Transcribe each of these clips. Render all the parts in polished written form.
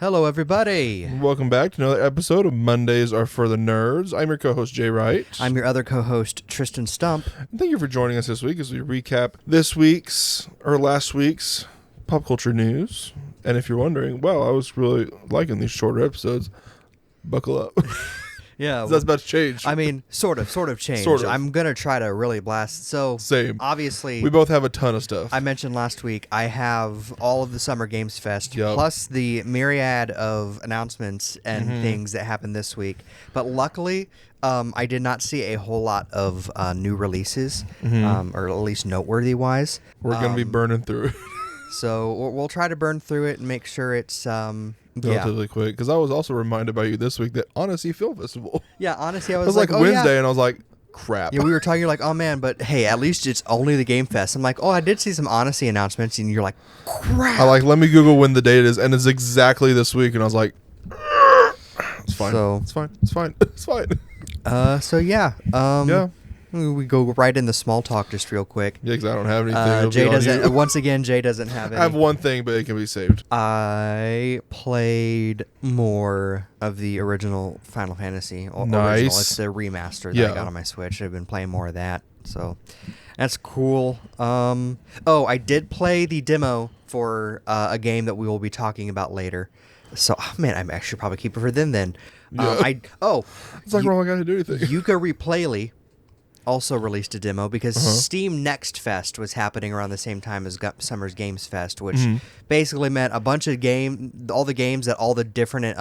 Hello, everybody. Welcome back to another episode of Mondays Are For The Nerds. I'm your co-host, Jay Wright. I'm your other co-host, Tristan Stump. And thank you for joining us this week as we recap last week's pop culture news. And if you're wondering, wow, I was really liking these shorter episodes, buckle up. Yeah. That's about to change. I mean, sort of change. Sort of. I'm going to try to really blast. So, Same. obviously, We both have a ton of stuff. I mentioned last week, I have all of the Summer Games Fest, Yep. plus the myriad of announcements and things that happened this week. But luckily, I did not see a whole lot of new releases, or at least noteworthy-wise. We're going to be burning through it So we'll try to burn through it and make sure it's relatively quick. Because I was also reminded by you this week that Annecy Film Festival. Yeah, honestly, I It was was like oh, Wednesday, yeah. and I was like, crap. Yeah, we were talking, you're like, oh man, but hey, at least it's only the Game Fest. I'm like, oh, I did see some Annecy announcements, and you're like, crap. Let me Google when the date is, and it's exactly this week, and I was like, it's fine. It's fine. It's fine. So yeah. Yeah. We go right in the small talk just real quick. Yeah, because I don't have anything. It'll Jay be on doesn't. you. Once again, Jay doesn't have any. I have one thing, but it can be saved. I played more of the original Final Fantasy. Nice. Original. It's the remaster that I got on my Switch. I've been playing more of that, so that's cool. I did play the demo for a game that we will be talking about later. So, man, I'm actually probably keep it for them then. Yeah. It's like, I got to do anything. Yuka Replayly also released a demo because Steam Next Fest was happening around the same time as Summer's Games Fest, which basically meant a bunch of all the games that all the different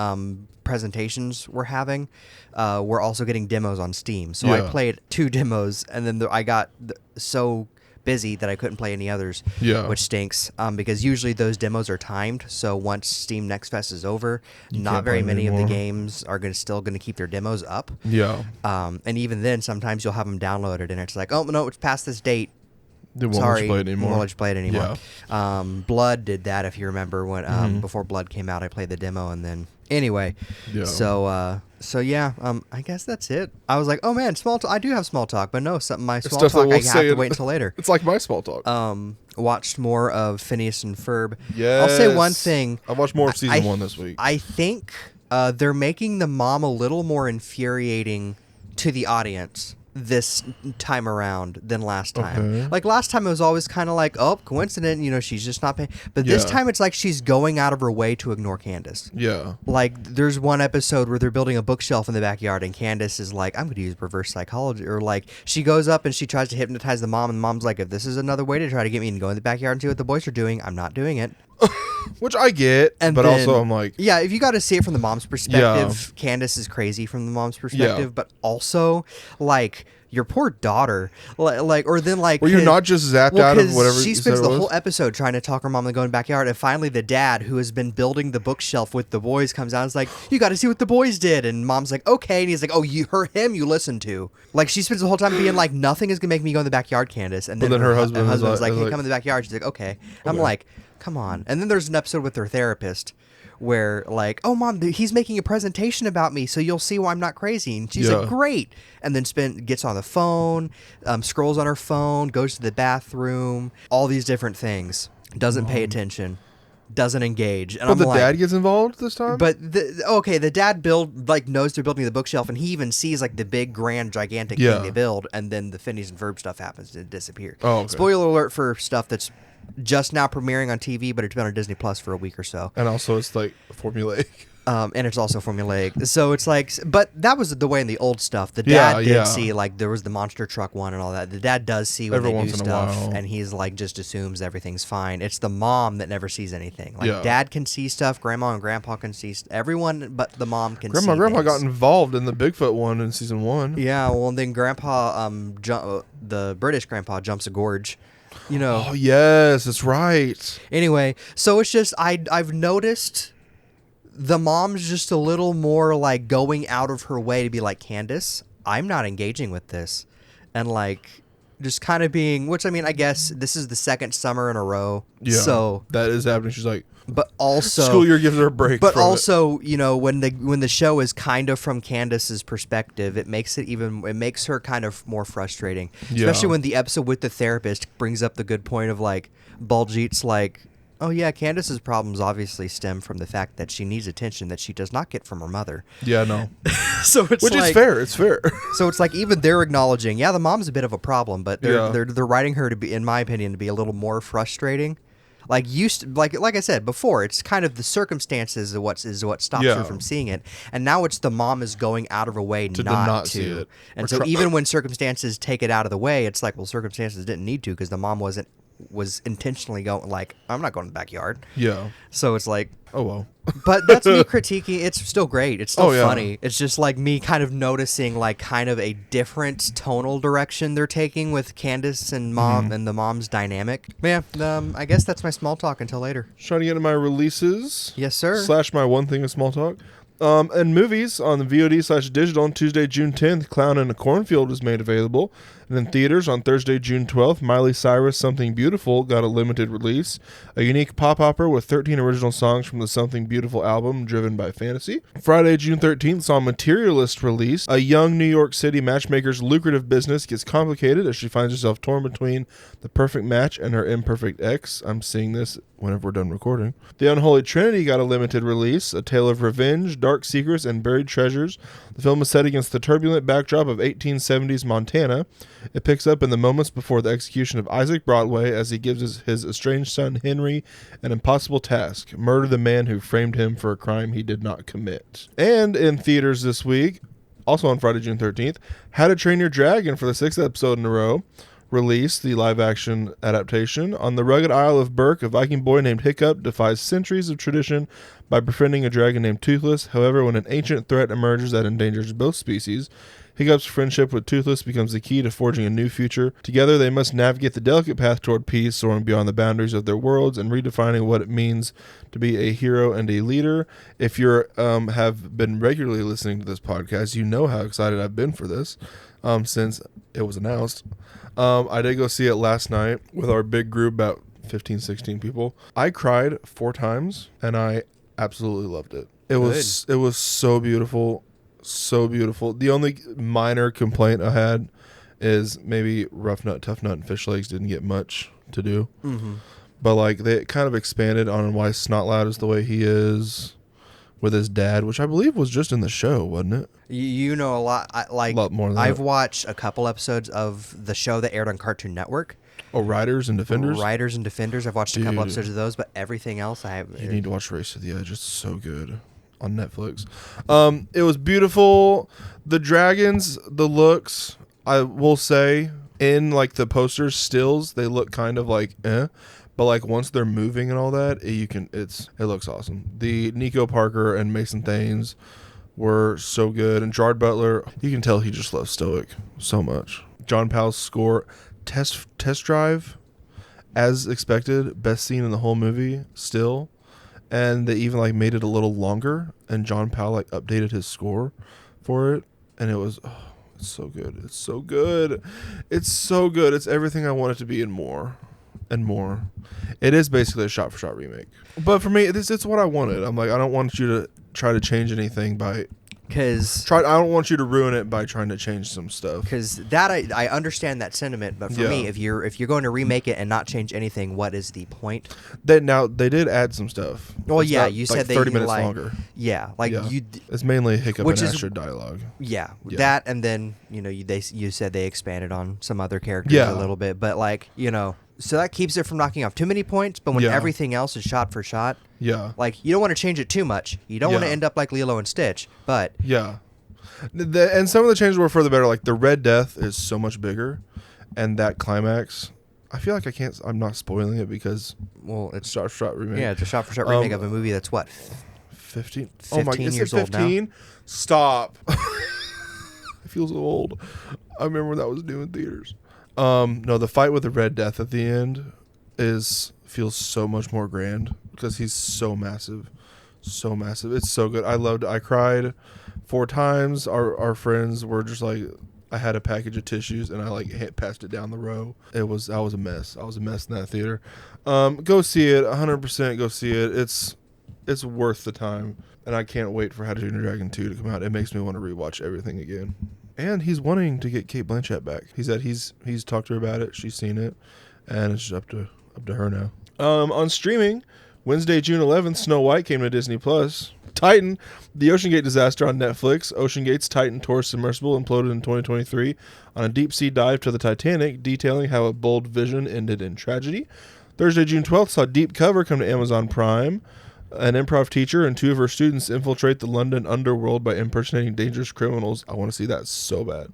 presentations were having were also getting demos on Steam. So I played 2 demos, and then I got so busy that I couldn't play any others, which stinks because usually those demos are timed. So once Steam Next Fest is over, not very many of the games are still going to keep their demos up. Yeah. And even then, sometimes you'll have them downloaded, and it's like, oh no, it's past this date. They won't let you play it anymore. Won't let you play it anymore. Yeah. Blood did that, if you remember when before Blood came out. I played the demo, and then anyway. Yeah. So yeah. I guess that's it. I was like, oh man, small talk. I do have small talk, but no, my small talk I have to wait until later. It's like my small talk. Watched more of Phineas and Ferb. Yes. I'll say one thing. I watched more of season 1 this week. I think they're making the mom a little more infuriating to the audience this time around than last time. Okay. Like last time it was always kind of like, oh, coincident, she's just not paying. But this time it's like she's going out of her way to ignore Candace. Yeah. Like there's one episode where they're building a bookshelf in the backyard, and Candace is like, I'm going to use reverse psychology, or like she goes up and she tries to hypnotize the mom, and the mom's like, if this is another way to try to get me to go in the backyard and see what the boys are doing, I'm not doing it. Which I get, but then, also I'm like... Yeah, if you got to see it from the mom's perspective, Candace is crazy from the mom's perspective, but also, like, your poor daughter, were you not just zapped out of whatever she spends the whole episode trying to talk her mom to go in the backyard, and finally the dad, who has been building the bookshelf with the boys, comes out and is like, you got to see what the boys did, and mom's like, okay, and he's like, oh, you listen to. Like, she spends the whole time being like, nothing is going to make me go in the backyard, Candace, and then her husband's like, hey, come in the backyard. She's like, okay. I'm like, come on. And then there's an episode with her therapist where like, oh mom, he's making a presentation about me, so you'll see why I'm not crazy. And she's like, great. And then gets on the phone, scrolls on her phone, goes to the bathroom, all these different things. Doesn't pay attention. Doesn't engage. And but the dad gets involved this time? But the dad knows they're building the bookshelf, and he even sees like the big, grand, gigantic thing they build, and then the Phineas and Ferb stuff happens to disappear. Oh, okay. Spoiler alert for stuff that's just now premiering on TV, but it's been on Disney Plus for a week or so. And also it's like formulaic. And it's also formulaic. So it's like, but that was the way in the old stuff. The dad did see, like, there was the monster truck one and all that. The dad does see when they do stuff, and he's like, just assumes everything's fine. It's the mom that never sees anything. Like, dad can see stuff, grandma and grandpa can see everyone, but the mom can see Grandpa things. got involved in the Bigfoot one in season 1. Yeah, well, and then grandpa, the British grandpa jumps a gorge. Oh yes, that's right. Anyway, so it's just I've noticed the mom's just a little more like going out of her way to be like, Candace, I'm not engaging with this, and like just kind of being, which I mean, I guess this is the second summer in a row. Yeah, so that is happening. She's like, but also school year gives her a break. But also, when the show is kind of from Candace's perspective, it makes her kind of more frustrating. Especially when the episode with the therapist brings up the good point of like Baljeet's like, Oh yeah, Candace's problems obviously stem from the fact that she needs attention that she does not get from her mother. Yeah, no. So it's Which like, is fair. It's fair. So it's like even they're acknowledging, yeah, the mom's a bit of a problem, but they're Yeah. they're writing her to be, in my opinion, to be a little more frustrating. Like like I said before, it's kind of the circumstances of what stops Yeah. her from seeing it, and now it's the mom is going out of her way To not see to. it. And Or so try- even when circumstances take it out of the way, it's like, well, circumstances didn't need to because the mom was intentionally going like, I'm not going to the backyard. Yeah. So it's like, Oh, well. but that's me critiquing. It's still great. It's still Oh, yeah. funny. It's just like me kind of noticing like kind of a different tonal direction they're taking with Candace and mom Mm-hmm. and the mom's dynamic. But yeah, I guess that's my small talk until later. Just trying to get into my releases. Yes, sir. / my one thing of small talk. And movies on the VOD/digital on Tuesday, June 10th, Clown in a Cornfield is made available. And in theaters on Thursday, June 12th, Miley Cyrus' Something Beautiful got a limited release. A unique pop opera with 13 original songs from the Something Beautiful album, driven by fantasy. Friday, June 13th, saw Materialist release. A young New York City matchmaker's lucrative business gets complicated as she finds herself torn between the perfect match and her imperfect ex. I'm seeing this whenever we're done recording. The Unholy Trinity got a limited release. A tale of revenge, dark secrets, and buried treasures. The film is set against the turbulent backdrop of 1870s Montana. It picks up in the moments before the execution of Isaac Broadway as he gives his estranged son Henry an impossible task: murder the man who framed him for a crime he did not commit. And in theaters this week, also on Friday, June 13th, How to Train Your Dragon for the 6th episode in a row. Released the live-action adaptation. On the rugged Isle of Berk, a Viking boy named Hiccup defies centuries of tradition by befriending a dragon named Toothless. However, when an ancient threat emerges that endangers both species, Hiccup's friendship with Toothless becomes the key to forging a new future. Together, they must navigate the delicate path toward peace, soaring beyond the boundaries of their worlds and redefining what it means to be a hero and a leader. If you have been regularly listening to this podcast, you know how excited I've been for this since it was announced. I did go see it last night with our big group, about 15, 16 people. I cried 4 times, and I absolutely loved it. It was so beautiful, so beautiful. The only minor complaint I had is maybe Rough Nut, Tough Nut, and Fish Legs didn't get much to do. Mm-hmm. But like they kind of expanded on why Snot Loud is the way he is with his dad, which I believe was just in the show, wasn't it? You know a lot. A lot more than I've that. watched a couple episodes of the show that aired on Cartoon Network. Oh, Riders and Defenders? Riders and Defenders. I've watched a couple Dude. episodes of those, but everything else I have. You need to watch Race to the Edge. It's so good on Netflix. It was beautiful. The dragons, the looks, I will say, in like the posters, stills, they look kind of like but like once they're moving and all that, it looks awesome. The Nico Parker and Mason Thames were so good, and Gerard Butler, you can tell he just loves Stoic so much. John Powell's score, Test Drive, as expected, best scene in the whole movie still. And they even like made it a little longer, and John Powell like updated his score for it, and it was it's so good. It's so good. It's so good. It's everything I want it to be and more. And more. It is basically a shot-for-shot remake. But for me, it's what I wanted. I'm like, I don't want you to try to change anything by Because I don't want you to ruin it by trying to change some stuff. Because that I understand that sentiment, but for me, if you're going to remake it and not change anything, what is the point? They did add some stuff. Well, It's yeah, got, you like said 30 they minutes like, longer. Yeah, like Yeah. you. It's mainly Hiccup Which and is- Astrid dialogue. Yeah, Yeah. that, and then you said they expanded on some other characters Yeah. a little bit, but like so that keeps it from knocking off too many points. But when Yeah. everything else is shot for shot, Yeah. like you don't want to change it too much. You don't want to Yeah. end up like Lilo and Stitch, but Yeah. And some of the changes were for the better. Like the Red Death is so much bigger, and that climax, I feel like I'm not spoiling it because well, it's it's shot remake. yeah, it's a shot for shot remake of a movie that's what 15. 15 is years it old now? 15? Stop. I feel so old. I remember when that was new in theaters. No, the fight with the Red Death at the end feels so much more grand because he's so massive. So massive. It's so good. I loved it. I cried 4 times. Our friends were just like, I had a package of tissues and I like passed it down the row. I was a mess. I was a mess in that theater. Go see it. 100% go see it. It's worth the time. And I can't wait for How to Train Your Dragon 2 to come out. It makes me want to rewatch everything again. And he's wanting to get Cate Blanchett back. He said he's talked to her about it. She's seen it, and it's just up to her now. On streaming, Wednesday, June 11th, Snow White came to Disney Plus. Titan, the OceanGate disaster on Netflix. OceanGate's Titan tourist submersible imploded in 2023 on a deep-sea dive to the Titanic, detailing how a bold vision ended in tragedy. Thursday, June 12th, saw Deep Cover come to Amazon Prime. An improv teacher and 2 of her students infiltrate the London underworld by impersonating dangerous criminals. I want to see that so bad.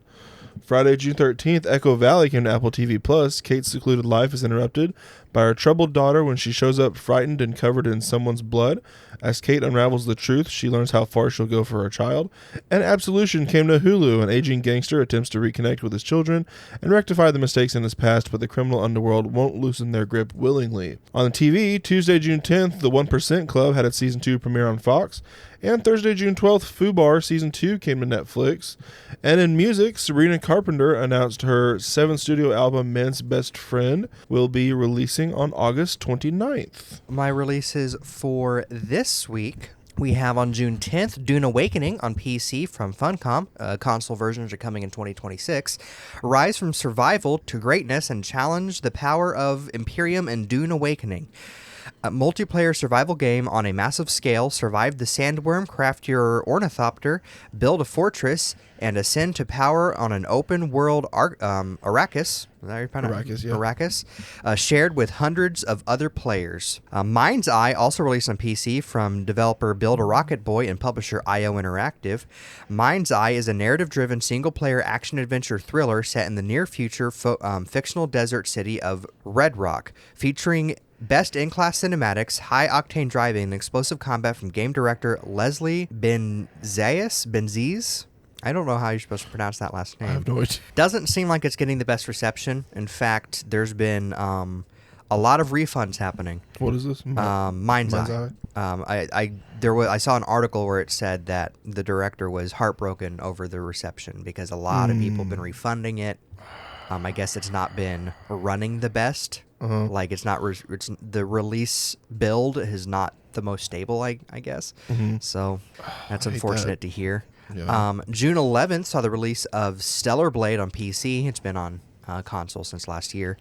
Friday, June 13th, Echo Valley came to Apple TV+. Kate's secluded life is interrupted by her troubled daughter when she shows up frightened and covered in someone's blood. As Kate unravels the truth, she learns how far she'll go for her child. And Absolution came to Hulu. An aging gangster attempts to reconnect with his children and rectify the mistakes in his past, but the criminal underworld won't loosen their grip willingly. On the TV, Tuesday, June 10th, The 1% Club had its Season 2 premiere on Fox. And Thursday, June 12th, Fubar Season 2 came to Netflix. And in music, Sabrina Carpenter announced her 7th studio album, Man's Best Friend, will be releasing on August 29th. My releases for this week, we have on June 10th, Dune Awakening on PC from Funcom. Console versions are coming in 2026. Rise from survival to greatness and challenge the power of Imperium and Dune Awakening. A multiplayer survival game on a massive scale. Survive the sandworm, craft your ornithopter, build a fortress, and ascend to power on an open world Arrakis. Is that how you pronounce it? Arrakis, yeah. Arrakis, shared with hundreds of other players. Mind's Eye, also released on PC from developer Build a Rocket Boy and publisher IO Interactive. Mind's Eye is a narrative-driven single-player action-adventure thriller set in the near-future fictional desert city of Red Rock, featuring best in-class cinematics, high-octane driving, and explosive combat from game director Leslie Benzies. I don't know how you're supposed to pronounce that last name. I have no idea. Doesn't seem like it's getting the best reception. In fact, there's been a lot of refunds happening. What is this? Mind's Eye. I saw an article where it said that the director was heartbroken over the reception because a lot of people have been refunding it. I guess it's not been running the best. Like it's not. It's the release build is not the most stable. I guess. So that's unfortunate to hear. Yeah. June 11th saw the release of Stellar Blade on PC. It's been on console since last year.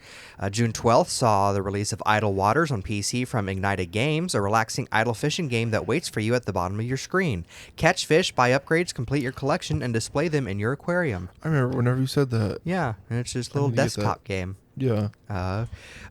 June 12th saw the release of Idle Waters on PC from Ignited Games, a relaxing idle fishing game that waits for you at the bottom of your screen. Catch fish, buy upgrades, complete your collection, and display them in your aquarium. I remember whenever you said that. Yeah, and it's just a little desktop game. Yeah.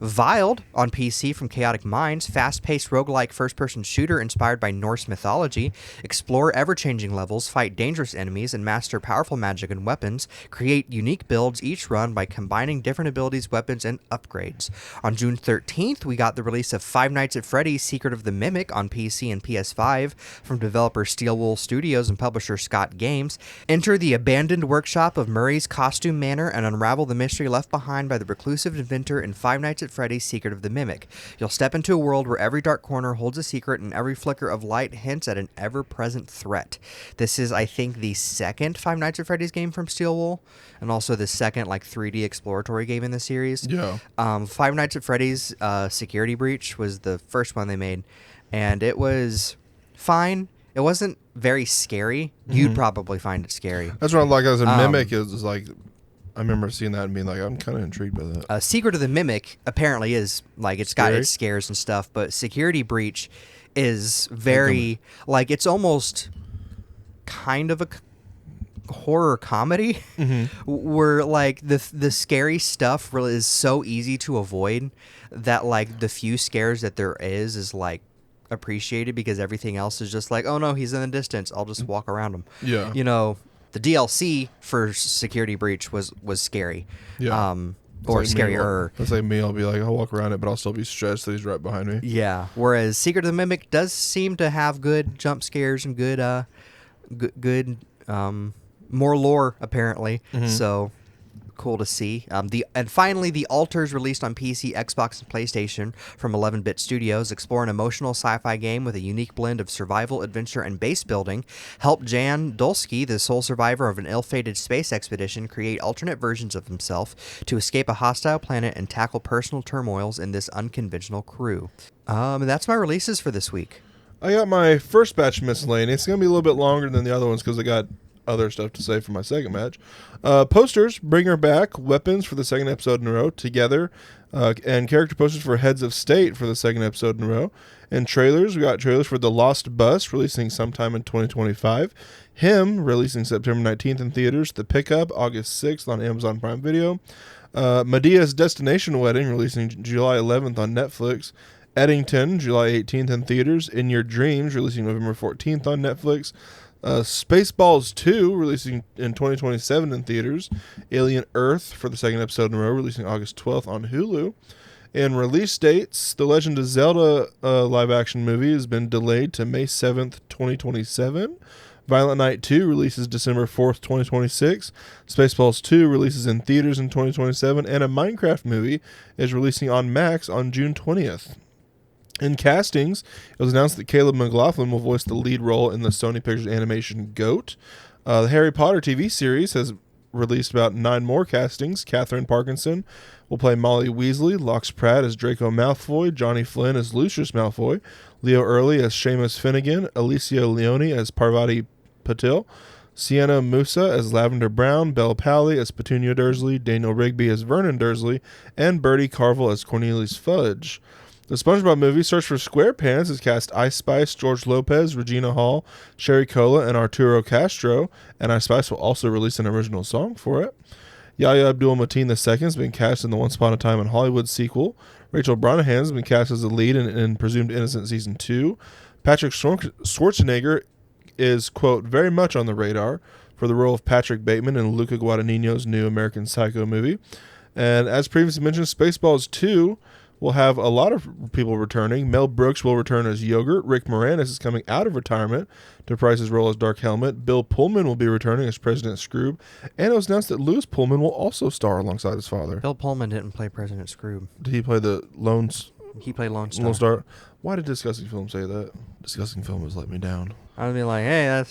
Viled on PC from Chaotic Minds, fast-paced roguelike first-person shooter inspired by Norse mythology. Explore ever-changing levels, fight dangerous enemies, and master powerful magic and weapons. Create unique builds each run by combining different abilities, weapons, and upgrades. On June 13th, we got the release of Five Nights at Freddy's Secret of the Mimic on PC and PS5 from developer Steel Wool Studios and publisher Scott Games. Enter the abandoned workshop of Murray's Costume Manor and unravel the mystery left behind by the reclusive inventor in Five Nights at Freddy's Secret of the Mimic. You'll step into a world where every dark corner holds a secret and every flicker of light hints at an ever-present threat. This is, I think, the second Five Nights at Freddy's game from Steel Wool, and also the second 3D exploratory game in the series. Yeah. Five Nights at Freddy's Security Breach was the first one they made, and it was fine. It wasn't very scary. You'd probably find it scary. That's what I like as a Mimic is like. I remember seeing that and being like, I'm kind of intrigued by that. Secret of the Mimic apparently is it's got its scares and stuff, but Security Breach is very it's almost kind of a horror comedy where the scary stuff really is so easy to avoid that the few scares that there is appreciated because everything else is just oh no, he's in the distance, I'll just walk around him. Yeah. The DLC for Security Breach was scary. Yeah. Or like scarier. That's like me. I'll be I'll walk around it, but I'll still be stressed that he's right behind me. Yeah. Whereas Secret of the Mimic does seem to have good jump scares and good, more lore apparently. So cool to see. And finally, The Alters, released on PC, Xbox, and PlayStation from 11-Bit Studios. Explore an emotional sci-fi game with a unique blend of survival, adventure, and base building. Help Jan Dulski, the sole survivor of an ill-fated space expedition, create alternate versions of himself to escape a hostile planet and tackle personal turmoils in this unconventional crew. That's my releases for this week. I got my first batch miscellaneous. It's going to be a little bit longer than the other ones because I got other stuff to say for my second match. Posters, Bring Her Back, Weapons for the second episode in a row, Together, and character posters for Heads of State for the second episode in a row. And trailers, we got trailers for The Lost Bus, releasing sometime in 2025. Him, releasing September 19th in theaters. The Pickup, August 6th on Amazon Prime Video. Medea's Destination Wedding, releasing July 11th on Netflix. Eddington, July 18th in theaters. In Your Dreams, releasing November 14th on Netflix. Spaceballs 2, releasing in 2027 in theaters. Alien Earth for the second episode in a row, releasing August 12th on Hulu. And release dates, The Legend of Zelda live-action movie has been delayed to May 7th, 2027. Violent Night 2 releases December 4th, 2026. Spaceballs 2 releases in theaters in 2027. And a Minecraft movie is releasing on Max on June 20th. In castings, it was announced that Caleb McLaughlin will voice the lead role in the Sony Pictures animation GOAT. The Harry Potter TV series has released about 9 more castings. Catherine Parkinson will play Molly Weasley, Lox Pratt as Draco Malfoy, Johnny Flynn as Lucius Malfoy, Leo Early as Seamus Finnegan, Alicia Leone as Parvati Patil, Sienna Musa as Lavender Brown, Belle Pally as Petunia Dursley, Daniel Rigby as Vernon Dursley, and Bertie Carvel as Cornelius Fudge. The SpongeBob movie Search for SquarePants has cast Ice Spice, George Lopez, Regina Hall, Sherry Cola, and Arturo Castro, and Ice Spice will also release an original song for it. Yahya Abdul-Mateen II has been cast in the Once Upon a Time in Hollywood sequel. Rachel Brosnahan has been cast as the lead in Presumed Innocent Season 2. Patrick Schwarzenegger is, quote, very much on the radar for the role of Patrick Bateman in Luca Guadagnino's new American Psycho movie. And as previously mentioned, Spaceballs 2 will have a lot of people returning. Mel Brooks will return as Yogurt. Rick Moranis is coming out of retirement to reprise his role as Dark Helmet. Bill Pullman will be returning as President Scrooge. And it was announced that Louis Pullman will also star alongside his father. Bill Pullman didn't play President Scrooge. Did he play the Lone He played Lone Star. Lone Star? Why did Discussing Film say that? Discussing Film has let me down. I would be like, hey,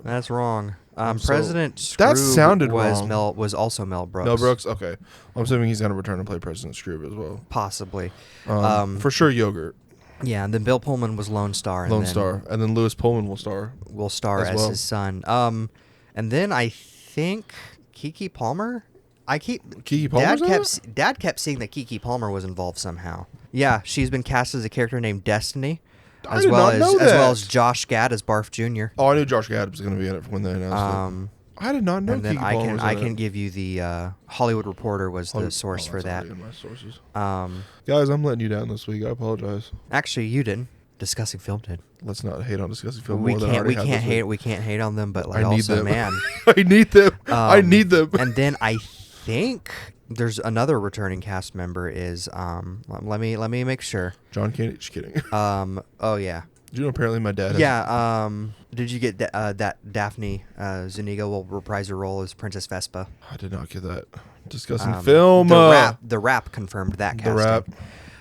that's wrong. President Scrooge that sounded wrong. Was also Mel Brooks. Mel Brooks? Okay. I'm assuming he's going to return and play President Scrooge as well. Possibly. For sure, Yogurt. Yeah, and then Bill Pullman was Lone Star. And then Louis Pullman will star. As his son. And then I think Keke Palmer. Keke Palmer's Dad kept seeing that Keke Palmer was involved somehow. Yeah, she's been cast as a character named Destiny. As well as Josh Gad as Barf Jr. Oh, I knew Josh Gad was going to be in it when they announced it. I did not know. And then I can give you the Hollywood Reporter was the source for that. In my sources. Guys, I'm letting you down this week. I apologize. Actually, you didn't. Discussing Film did. Let's not hate on Discussing Film. We can't hate on them, but like, I need also, them. man, I need them. I need them. And then I think there's another returning cast member is let me make sure. John Candy. Just kidding. Oh yeah. Did you know apparently my dad has... Yeah, did you get that Daphne Zuniga will reprise her role as Princess Vespa? I did not get that. Discussing Film. The rap confirmed that casting. The rap.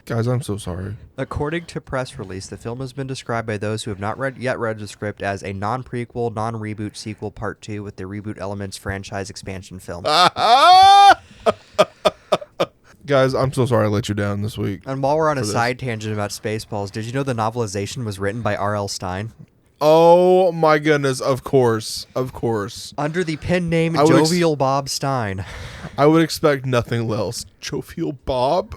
Guys, I'm so sorry. According to press release, the film has been described by those who have not yet read the script as a non-prequel, non-reboot sequel part 2 with the reboot elements franchise expansion film. Guys, I'm so sorry I let you down this week. And while we're on a side tangent about Spaceballs, did you know the novelization was written by R.L. Stein? Oh my goodness, of course. Under the pen name Jovial Bob Stein. I would expect nothing else. Jovial Bob?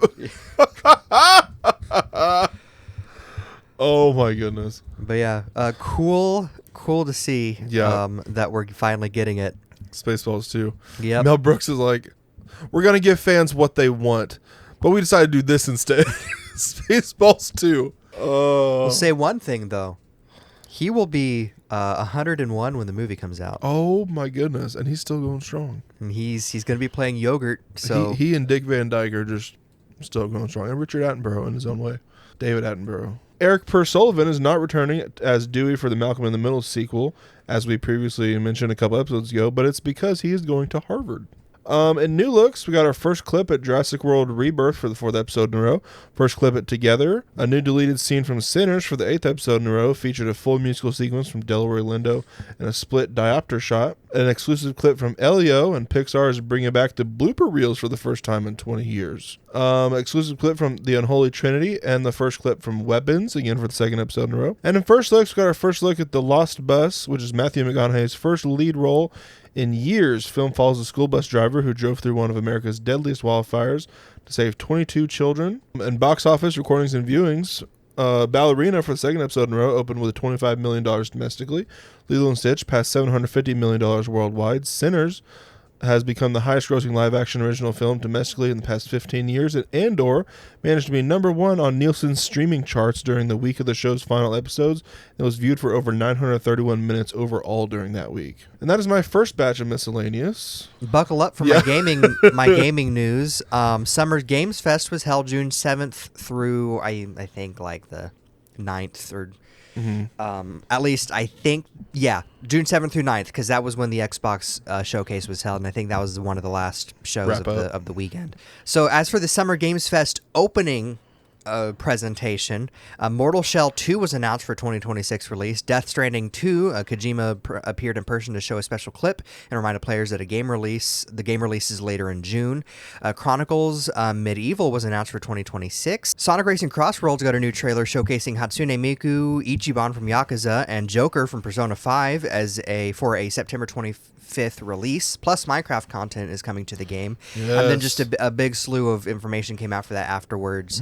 Oh my goodness. But yeah, cool to see that we're finally getting it. Spaceballs 2. Yep. Mel Brooks is like, we're going to give fans what they want, but we decided to do this instead. Spaceballs 2. We'll say one thing, though. He will be 101 when the movie comes out. Oh, my goodness. And he's still going strong. And he's going to be playing Yogurt. So he and Dick Van Dyke are just still going strong. And Richard Attenborough in his own way. David Attenborough. Eric Sullivan is not returning as Dewey for the Malcolm in the Middle sequel, as we previously mentioned a couple episodes ago, but it's because he is going to Harvard. In new looks, we got our first clip at Jurassic World Rebirth for the 4th episode in a row. First clip at Together. A new deleted scene from Sinners for the 8th episode in a row featured a full musical sequence from Delroy Lindo and a split diopter shot. An exclusive clip from Elio, and Pixar is bringing back the blooper reels for the first time in 20 years. Exclusive clip from The Unholy Trinity, and the first clip from Weapons, again for the 2nd episode in a row. And in first looks, we got our first look at The Lost Bus, which is Matthew McConaughey's first lead role in years. Film follows a school bus driver who drove through one of America's deadliest wildfires to save 22 children. And box office recordings and viewings, Ballerina for the 2nd episode in a row opened with $25 million domestically. Lilo & Stitch passed $750 million worldwide. Sinners has become the highest grossing live-action original film domestically in the past 15 years, and Andor managed to be #1 on Nielsen's streaming charts during the week of the show's final episodes, and was viewed for over 931 minutes overall during that week. And that is my first batch of miscellaneous. Buckle up for my gaming news. Summer Games Fest was held June 7th through, I think, like the 9th or... at least I think, June 7th through 9th, because that was when the Xbox showcase was held, and I think that was one of the last shows of the weekend. So as for the Summer Games Fest opening presentation, Mortal Shell 2 was announced for 2026 release. Death Stranding 2, Kojima appeared in person to show a special clip and reminded players that the game releases later in June. Chronicles Medieval was announced for 2026. Sonic Racing Crossroads got a new trailer showcasing Hatsune Miku, Ichiban from Yakuza, and Joker from Persona 5 for a September 25th release. Plus Minecraft content is coming to the game. Yes. And then just a big slew of information came out for that afterwards.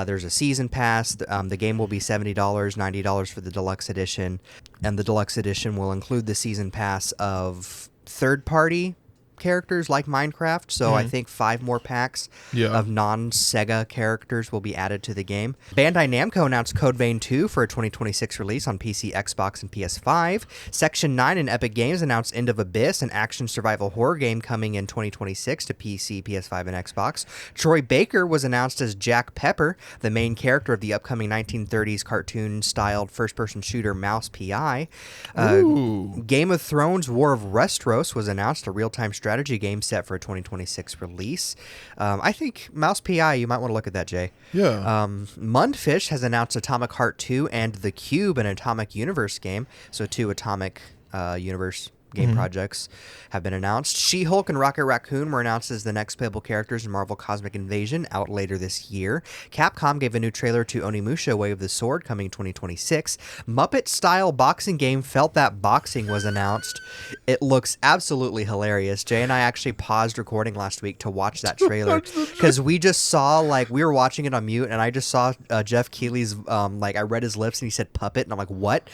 There's a season pass. The game will be $70, $90 for the deluxe edition, and the deluxe edition will include the season pass of third-party characters like Minecraft, so I think 5 more packs of non-Sega characters will be added to the game. Bandai Namco announced Code Vein 2 for a 2026 release on PC, Xbox, and PS5. Section 9 and Epic Games announced End of Abyss, an action survival horror game coming in 2026 to PC, PS5, and Xbox. Troy Baker was announced as Jack Pepper, the main character of the upcoming 1930s cartoon-styled first-person shooter Mouse P.I. Game of Thrones War of Westeros was announced, a real-time strategy game set for a 2026 release. I think Mouse P.I., you might want to look at that, Jay. Yeah. Mundfish has announced Atomic Heart 2 and The Cube, an Atomic Universe game. So 2 Atomic Universe game projects have been announced. She-Hulk and Rocket Raccoon were announced as the next playable characters in Marvel Cosmic Invasion, out later this year. Capcom gave a new trailer to Onimusha Way of the Sword, coming 2026. Muppet-style boxing game Felt That Boxing was announced. It looks absolutely hilarious. Jay and I actually paused recording last week to watch that trailer, because we just saw, we were watching it on mute, and I just saw Jeff Keighley's, I read his lips, and he said puppet, and I'm like, what?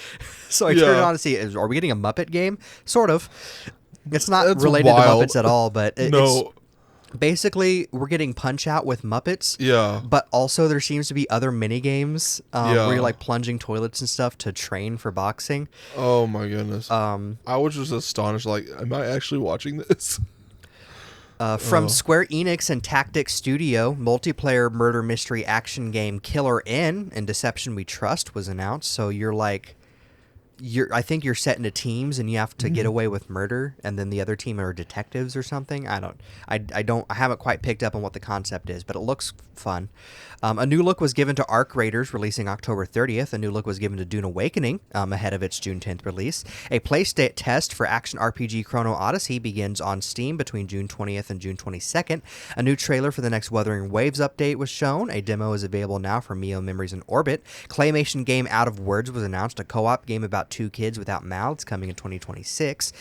So I turned it on to see, are we getting a Muppet game? Sort of. It's not related wild. to Muppets at all, but it's basically we're getting Punch-Out with Muppets. Yeah. But also there seems to be other mini games where you're plunging toilets and stuff to train for boxing. Oh my goodness. I was just astonished. Am I actually watching this? From Square Enix and Tactics Studio, multiplayer murder mystery action game Killer In and Deception We Trust was announced. So I think you're set into teams and you have to get away with murder, and then the other team are detectives or something. I haven't quite picked up on what the concept is, but it looks fun. A new look was given to Arc Raiders, releasing October 30th. A new look was given to Dune Awakening ahead of its June 10th release. A playstate test for action RPG Chrono Odyssey begins on Steam between June 20th and June 22nd. A new trailer for the next Wuthering Waves update was shown. A demo is available now for Mio Memories in Orbit. Claymation game Out of Words was announced, a co-op game about 2 kids without mouths, coming in 2026.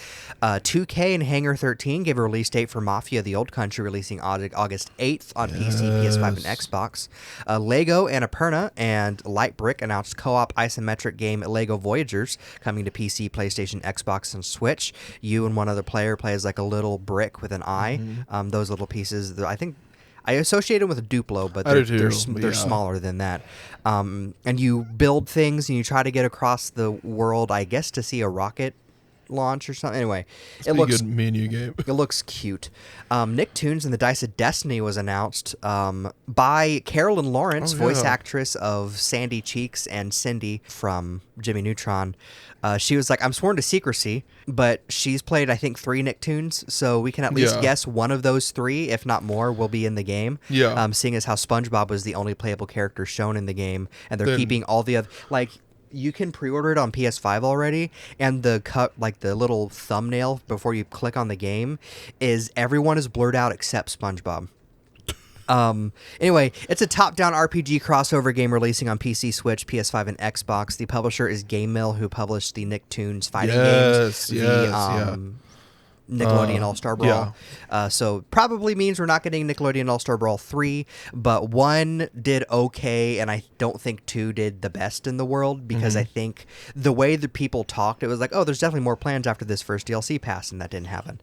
2K and Hangar 13 gave a release date for Mafia: The Old Country, releasing August 8th on PC, PS5, and Xbox. Lego Annapurna and Lightbrick announced co-op isometric game Lego Voyagers, coming to PC, PlayStation, Xbox, and Switch. You and one other player play as a little brick with an eye. Those little pieces, I think I associate them with Duplo, but they're smaller than that. And you build things and you try to get across the world, I guess, to see a rocket launch or something. Anyway, It's a good menu game. It looks cute. Nicktoons and the Dice of Destiny was announced by Carolyn Lawrence, voice actress of Sandy Cheeks and Cindy from Jimmy Neutron. She was like, I'm sworn to secrecy, but she's played, I think, 3 Nicktoons, so we can at least guess one of those 3, if not more, will be in the game. Yeah. Seeing as how SpongeBob was the only playable character shown in the game, and they're keeping all the other... Like, you can pre-order it on PS5 already, and the the little thumbnail before you click on the game is everyone is blurred out except SpongeBob. Anyway, it's a top-down RPG crossover game releasing on PC, Switch, PS5, and Xbox. The publisher is Game Mill, who published the Nicktoons fighting games. Nickelodeon All-Star Brawl. So probably means we're not getting Nickelodeon All-Star Brawl 3, but 1 did okay, and I don't think 2 did the best in the world, because I think the way the people talked, it was like, oh, there's definitely more plans after this first DLC pass, and that didn't happen.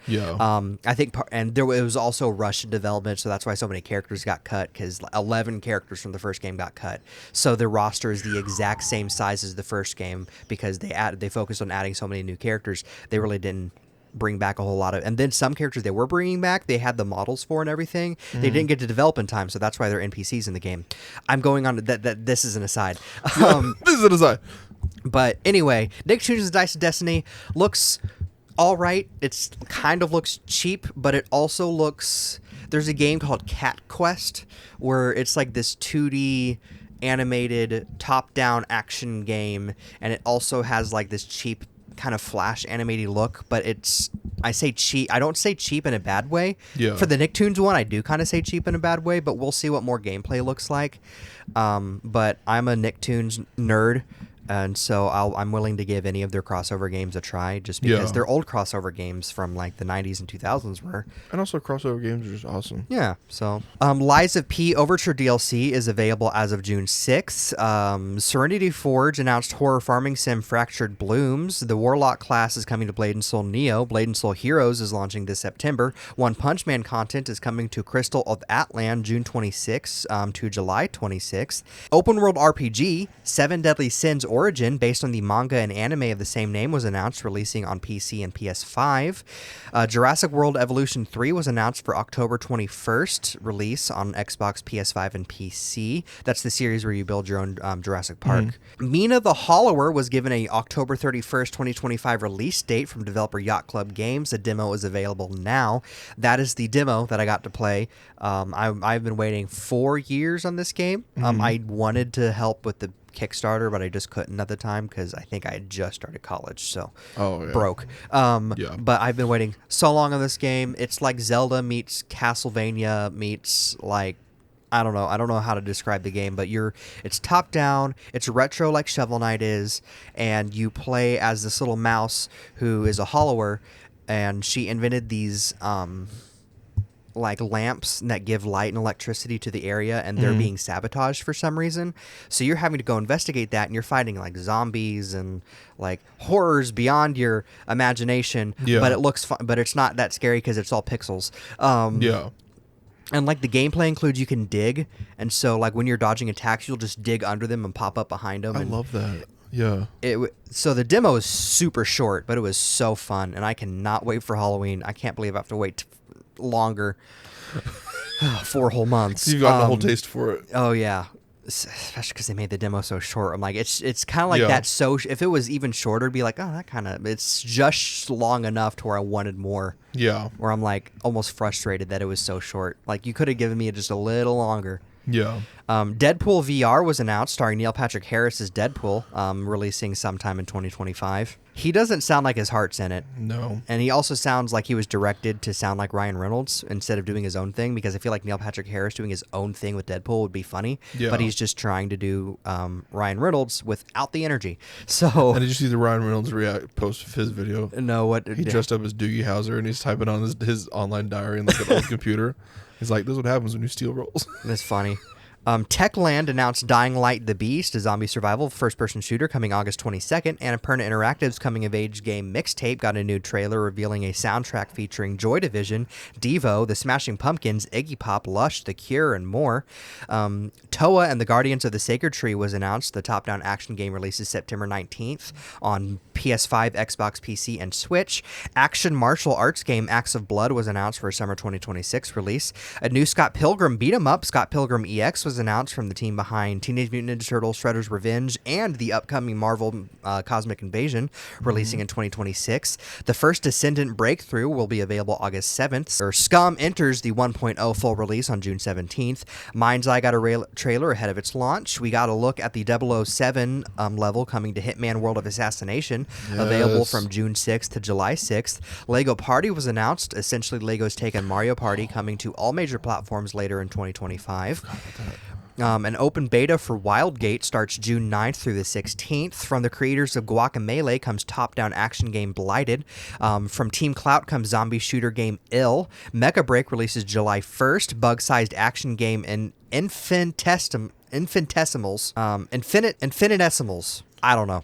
I think, and it was also rushed in development, so that's why so many characters got cut, because 11 characters from the first game got cut. So the roster is the exact same size as the first game, because they focused on adding so many new characters. They really didn't bring back a whole lot of, and then some characters they were bringing back, they had the models for and everything. They didn't get to develop in time, so that's why they're NPCs in the game. I'm going on that this is an aside. This is an aside. But anyway, Nicktoons' Dice of Destiny looks all right. It's kind of looks cheap, but it also looks... There's a game called Cat Quest where it's like this 2D animated top-down action game, and it also has like this cheap kind of flash animated look, but I say cheap. I don't say cheap in a bad way. For the Nicktoons one, I do kind of say cheap in a bad way, but we'll see what more gameplay looks like. But I'm a Nicktoons nerd, and so I'm willing to give any of their crossover games a try, just because they're old crossover games from like the 90s and 2000s were. And also crossover games are just awesome. Yeah, so Lies of P Overture DLC is available as of June 6th. Serenity Forge announced horror farming sim Fractured Blooms. The Warlock class is coming to Blade and Soul Neo. Blade and Soul Heroes is launching this September. One Punch Man content is coming to Crystal of Atlan June 26th to July 26th. Open World RPG, Seven Deadly Sins Origin, based on the manga and anime of the same name, was announced, releasing on PC and PS5. Jurassic World Evolution 3 was announced for October 21st release on Xbox, PS5, and PC. That's the series where you build your own Jurassic Park. Mina the Hollower was given a October 31st, 2025 release date from developer Yacht Club Games. The demo is available now. That is the demo that I got to play. I've been waiting 4 years on this game. I wanted to help with the Kickstarter, but I just couldn't at the time because I think I had just started college, so broke. But I've been waiting so long on this game. It's like Zelda meets Castlevania meets like I don't know how to describe the game, but it's top down, it's retro like Shovel Knight is, and you play as this little mouse who is a hollower, and she invented these like lamps that give light and electricity to the area, and they're being sabotaged for some reason. So you're having to go investigate that, and you're fighting like zombies and like horrors beyond your imagination. But it looks fun, but it's not that scary because it's all pixels. And like the gameplay includes you can dig, and so like when you're dodging attacks, you'll just dig under them and pop up behind them. I love that. So the demo is super short, but it was so fun, and I cannot wait for Halloween. I can't believe I have to wait longer. 4 whole months. You've gotten a whole taste for it. Oh yeah, especially because they made the demo so short. I'm like, it's kind of like that. So if it was even shorter, it'd be like, oh, that kind of. It's just long enough to where I wanted more. Yeah. Where I'm like almost frustrated that it was so short. Like you could have given me just a little longer. Yeah. Deadpool VR was announced, starring Neil Patrick Harris as Deadpool, releasing sometime in 2025. He doesn't sound like his heart's in it. No. And he also sounds like he was directed to sound like Ryan Reynolds instead of doing his own thing, because I feel like Neil Patrick Harris doing his own thing with Deadpool would be funny. Yeah. But he's just trying to do Ryan Reynolds without the energy. So. And did you see the Ryan Reynolds post of his video? No, what? He dressed up as Doogie Howser, and he's typing on his online diary in like an old computer. He's like, this is what happens when you steal roles. That's funny. Techland announced Dying Light the Beast, a zombie survival first-person shooter coming August 22nd, and Annapurna Interactive's coming-of-age game Mixtape got a new trailer revealing a soundtrack featuring Joy Division, Devo, The Smashing Pumpkins, Iggy Pop, Lush, The Cure, and more. Toa and the Guardians of the Sacred Tree was announced. The top-down action game releases September 19th on PS5, Xbox, PC, and Switch. Action martial arts game Acts of Blood was announced for a summer 2026 release. A new Scott Pilgrim beat-em-up, Scott Pilgrim EX, was announced from the team behind Teenage Mutant Ninja Turtles, Shredder's Revenge, and the upcoming Marvel Cosmic Invasion, releasing in 2026. The first Descendant Breakthrough will be available August 7th. Scum enters the 1.0 full release on June 17th. Mind's Eye got a trailer ahead of its launch. We got a look at the 007 level coming to Hitman World of Assassination, available from June 6th to July 6th. Lego Party was announced, essentially Lego's take on Mario Party, coming to all major platforms later in 2025. An open beta for Wildgate starts June 9th through the 16th. From the creators of Guacamelee comes top-down action game Blighted. From Team Clout comes zombie shooter game Ill. Mecha Break releases July 1st. Bug-sized action game Infinitesimals. I don't know.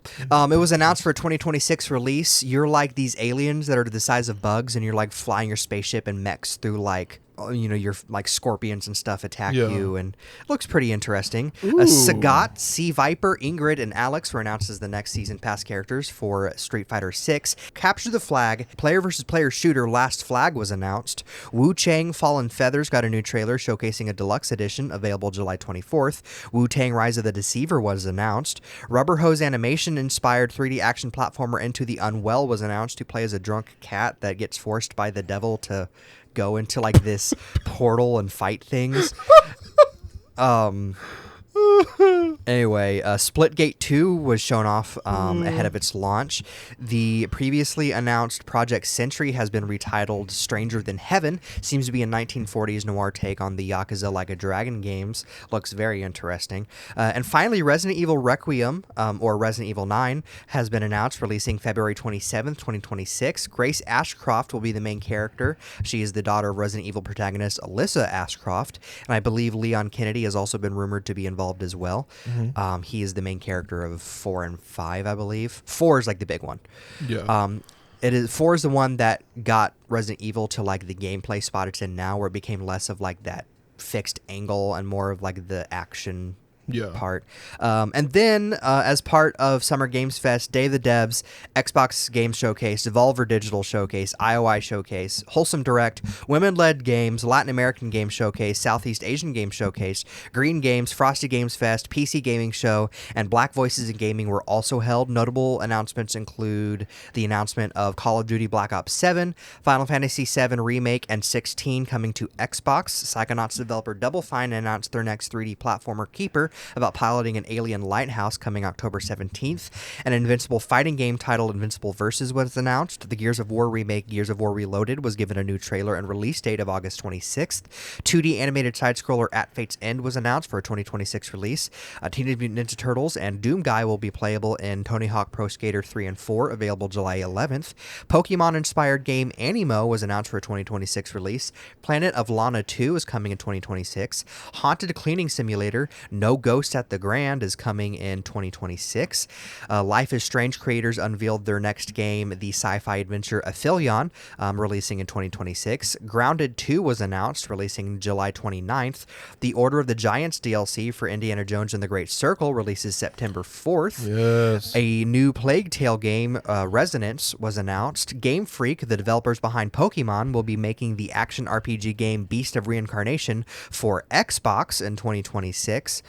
It was announced for a 2026 release. You're like these aliens that are the size of bugs, and you're like flying your spaceship and mechs through like, your like scorpions and stuff attack you, and it looks pretty interesting. Sagat, Sea Viper, Ingrid, and Alex were announced as the next season pass characters for Street Fighter 6. Capture the Flag, player versus player shooter Last Flag was announced. Wu Chang Fallen Feathers got a new trailer showcasing a deluxe edition available July 24th. Wu Tang Rise of the Deceiver was announced. Rubber Hose Animation inspired 3D action platformer Into the Unwell was announced to play as a drunk cat that gets forced by the devil to go into like this portal and fight things. Anyway, Splitgate 2 was shown off ahead of its launch. The previously announced Project Sentry has been retitled Stranger Than Heaven. Seems to be a 1940s noir take on the Yakuza Like a Dragon games. Looks very interesting. And finally, Resident Evil Requiem, or Resident Evil 9, has been announced, releasing February 27th, 2026. Grace Ashcroft will be the main character. She is the daughter of Resident Evil protagonist Alyssa Ashcroft, and I believe Leon Kennedy has also been rumored to be involved as well. He is the main character of 4 and 5, I believe. 4 is like the big one. It is 4 is the one that got Resident Evil to like the gameplay spot it's in now, where it became less of like that fixed angle and more of like the action part. And then as part of Summer Games Fest, Day of the Devs, Xbox Game Showcase, Devolver Digital Showcase, IOI Showcase, Wholesome Direct, Women-Led Games, Latin American Game Showcase, Southeast Asian Game Showcase, Green Games, Frosty Games Fest, PC Gaming Show, and Black Voices in Gaming were also held. Notable announcements include the announcement of Call of Duty Black Ops 7, Final Fantasy 7 Remake, and 16 coming to Xbox. Psychonauts developer Double Fine announced their next 3D platformer Keeper, about piloting an alien lighthouse, coming October 17th. An Invincible fighting game titled Invincible Versus was announced. The Gears of War remake Gears of War Reloaded was given a new trailer and release date of August 26th. 2D animated side-scroller At Fate's End was announced for a 2026 release. Teenage Mutant Ninja Turtles and Doom Guy will be playable in Tony Hawk Pro Skater 3 and 4, available July 11th. Pokemon-inspired game Animo was announced for a 2026 release. Planet of Lana 2 is coming in 2026. Haunted Cleaning Simulator No Ghost at the Grand is coming in 2026. Life is Strange creators unveiled their next game, the sci-fi adventure Aphelion, releasing in 2026. Grounded 2 was announced, releasing July 29th. The Order of the Giants DLC for Indiana Jones and the Great Circle releases September 4th. Yes. A new Plague Tale game, Resonance, was announced. Game Freak, the developers behind Pokemon, will be making the action RPG game Beast of Reincarnation for Xbox in 2026.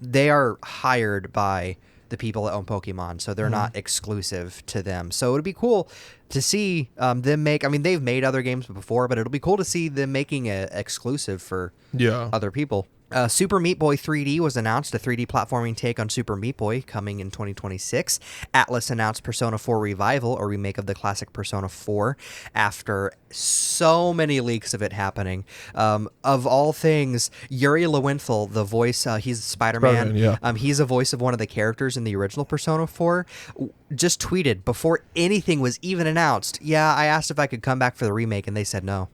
They are hired by the people that own Pokemon, so they're not exclusive to them. So it'd be cool to see them make. I mean, they've made other games before, but it'll be cool to see them making it exclusive for other people. Super Meat Boy 3D was announced, a 3D platforming take on Super Meat Boy, coming in 2026. Atlas announced Persona 4 Revival, a remake of the classic Persona 4, after so many leaks of it happening. Of all things, Yuri Lowenthal, the voice, he's Spider-Man. He's a voice of one of the characters in the original Persona 4, just tweeted before anything was even announced, I asked if I could come back for the remake, and they said no.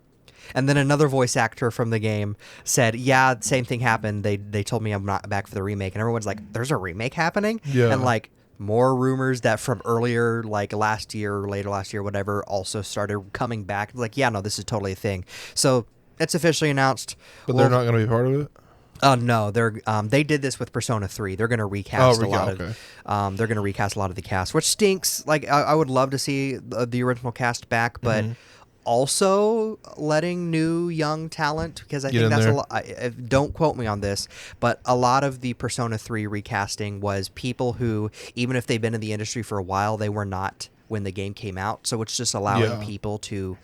And then another voice actor from the game said, yeah, same thing happened. They told me I'm not back for the remake. And everyone's like, there's a remake happening? Yeah. And like more rumors that from earlier, like last year or later last year, whatever, also started coming back. It's like, yeah, no, this is totally a thing. So it's officially announced. But they're not going to be part of it? No, they did this with Persona 3. They're going to recast a lot okay. of they're going to recast a lot of the cast, which stinks. Like I would love to see the original cast back, but also letting new young talent, because I think that's a lot. Don't quote me on this, but a lot of the Persona 3 recasting was people who, even if they've been in the industry for a while, they were not when the game came out. So it's just allowing people to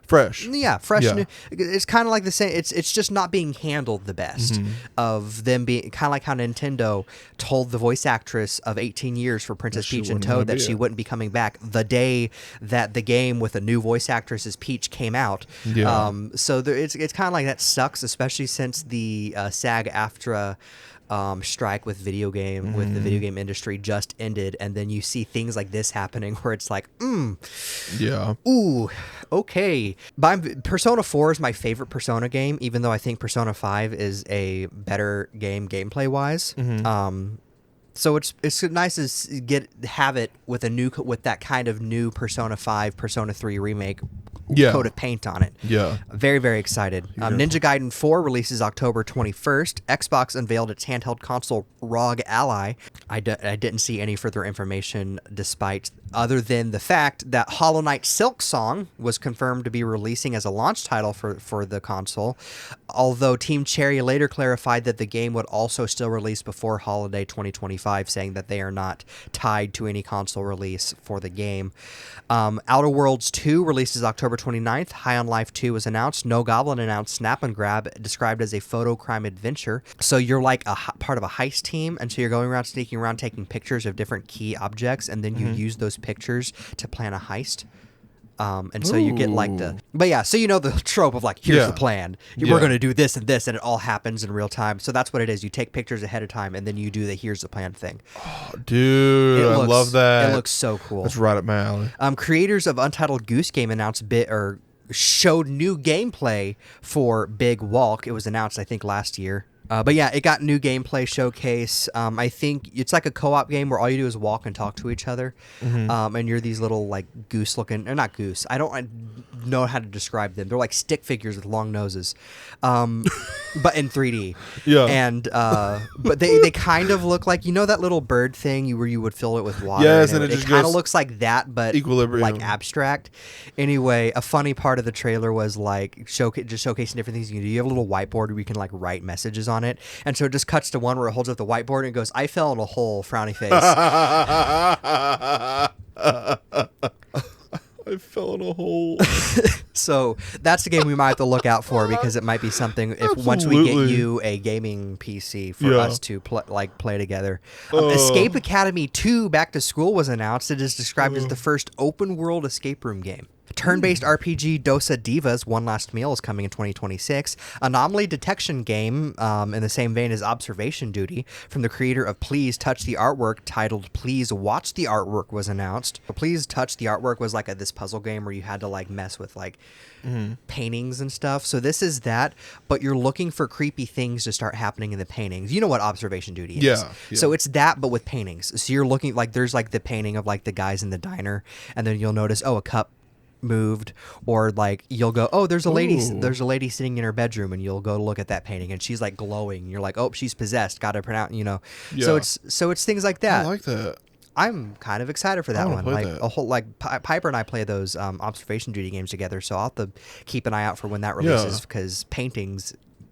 fresh. Yeah, fresh. New. It's kind of like the same. It's just not being handled the best of them being kind of like how Nintendo told the voice actress of 18 years for Princess Peach and Toad that she wouldn't be coming back the day that the game with a new voice actress as Peach came out. Yeah. So it's kind of like that sucks, especially since the SAG-AFTRA strike with the video game industry just ended, and then you see things like this happening where it's like, ooh, okay. Persona 4 is my favorite Persona game, even though I think Persona 5 is a better game gameplay wise. So it's nice to have it with that kind of new Persona 5, Persona 3 remake coat of paint on it. Yeah. Very, very excited. Ninja Gaiden 4 releases October 21st. Xbox unveiled its handheld console ROG Ally. I didn't see any further information other than the fact that Hollow Knight Silksong was confirmed to be releasing as a launch title for the console, although Team Cherry later clarified that the game would also still release before holiday 2025, saying that they are not tied to any console release for the game. Outer Worlds 2 releases October 29th. High on Life 2 was announced. No Goblin announced. Snap and Grab, described as a photo crime adventure. So you're like part of a heist team, and so you're going around, sneaking around, taking pictures of different key objects, and then you use those pictures to plan a heist. And so you get like so you know the trope of like, here's the plan. We're going to do this and this, and it all happens in real time. So that's what it is. You take pictures ahead of time, and then you do the here's the plan thing. Oh, dude, I love that. It looks so cool. That's right up my alley. Creators of Untitled Goose Game showed new gameplay for Big Walk. It was announced, I think, last year. But yeah, it got new gameplay showcase. I think it's like a co-op game where all you do is walk and talk to each other. And you're these little like goose looking, or not goose. I know how to describe them. They're like stick figures with long noses, but in 3D. Yeah. And but they kind of look like, you know, that little bird thing where you would fill it with water. Yes, and it just kind of goes looks like that, but equilibrium, like abstract. Anyway, a funny part of the trailer was like showcasing different things you can do. You have a little whiteboard where you can like write messages on it, and so it just cuts to one where it holds up the whiteboard and it goes, "I fell in a hole," frowny face. I fell in a hole. So that's the game we might have to look out for, because it might be something once we get you a gaming PC for us to play together. Escape Academy 2 Back to School was announced. It is described as the first open world escape room game. Turn-based RPG Dosa Divas One Last Meal is coming in 2026. Anomaly detection game in the same vein as Observation Duty from the creator of Please Touch the Artwork, titled Please Watch the Artwork, was announced. Please Touch the Artwork was like this puzzle game where you had to like mess with like paintings and stuff. So this is that, but you're looking for creepy things to start happening in the paintings. You know what Observation Duty is. Yeah. So it's that, but with paintings. So you're looking like there's like the painting of like the guys in the diner, and then you'll notice, a cup moved, or like you'll go, there's a lady sitting in her bedroom, and you'll go look at that painting and she's like glowing. You're like, she's possessed, gotta pronounce, so it's things like that. I like that. I'm kind of excited for that one. Play Like that. a whole Piper and I play those Observation Duty games together, so I'll have to keep an eye out for when that releases, because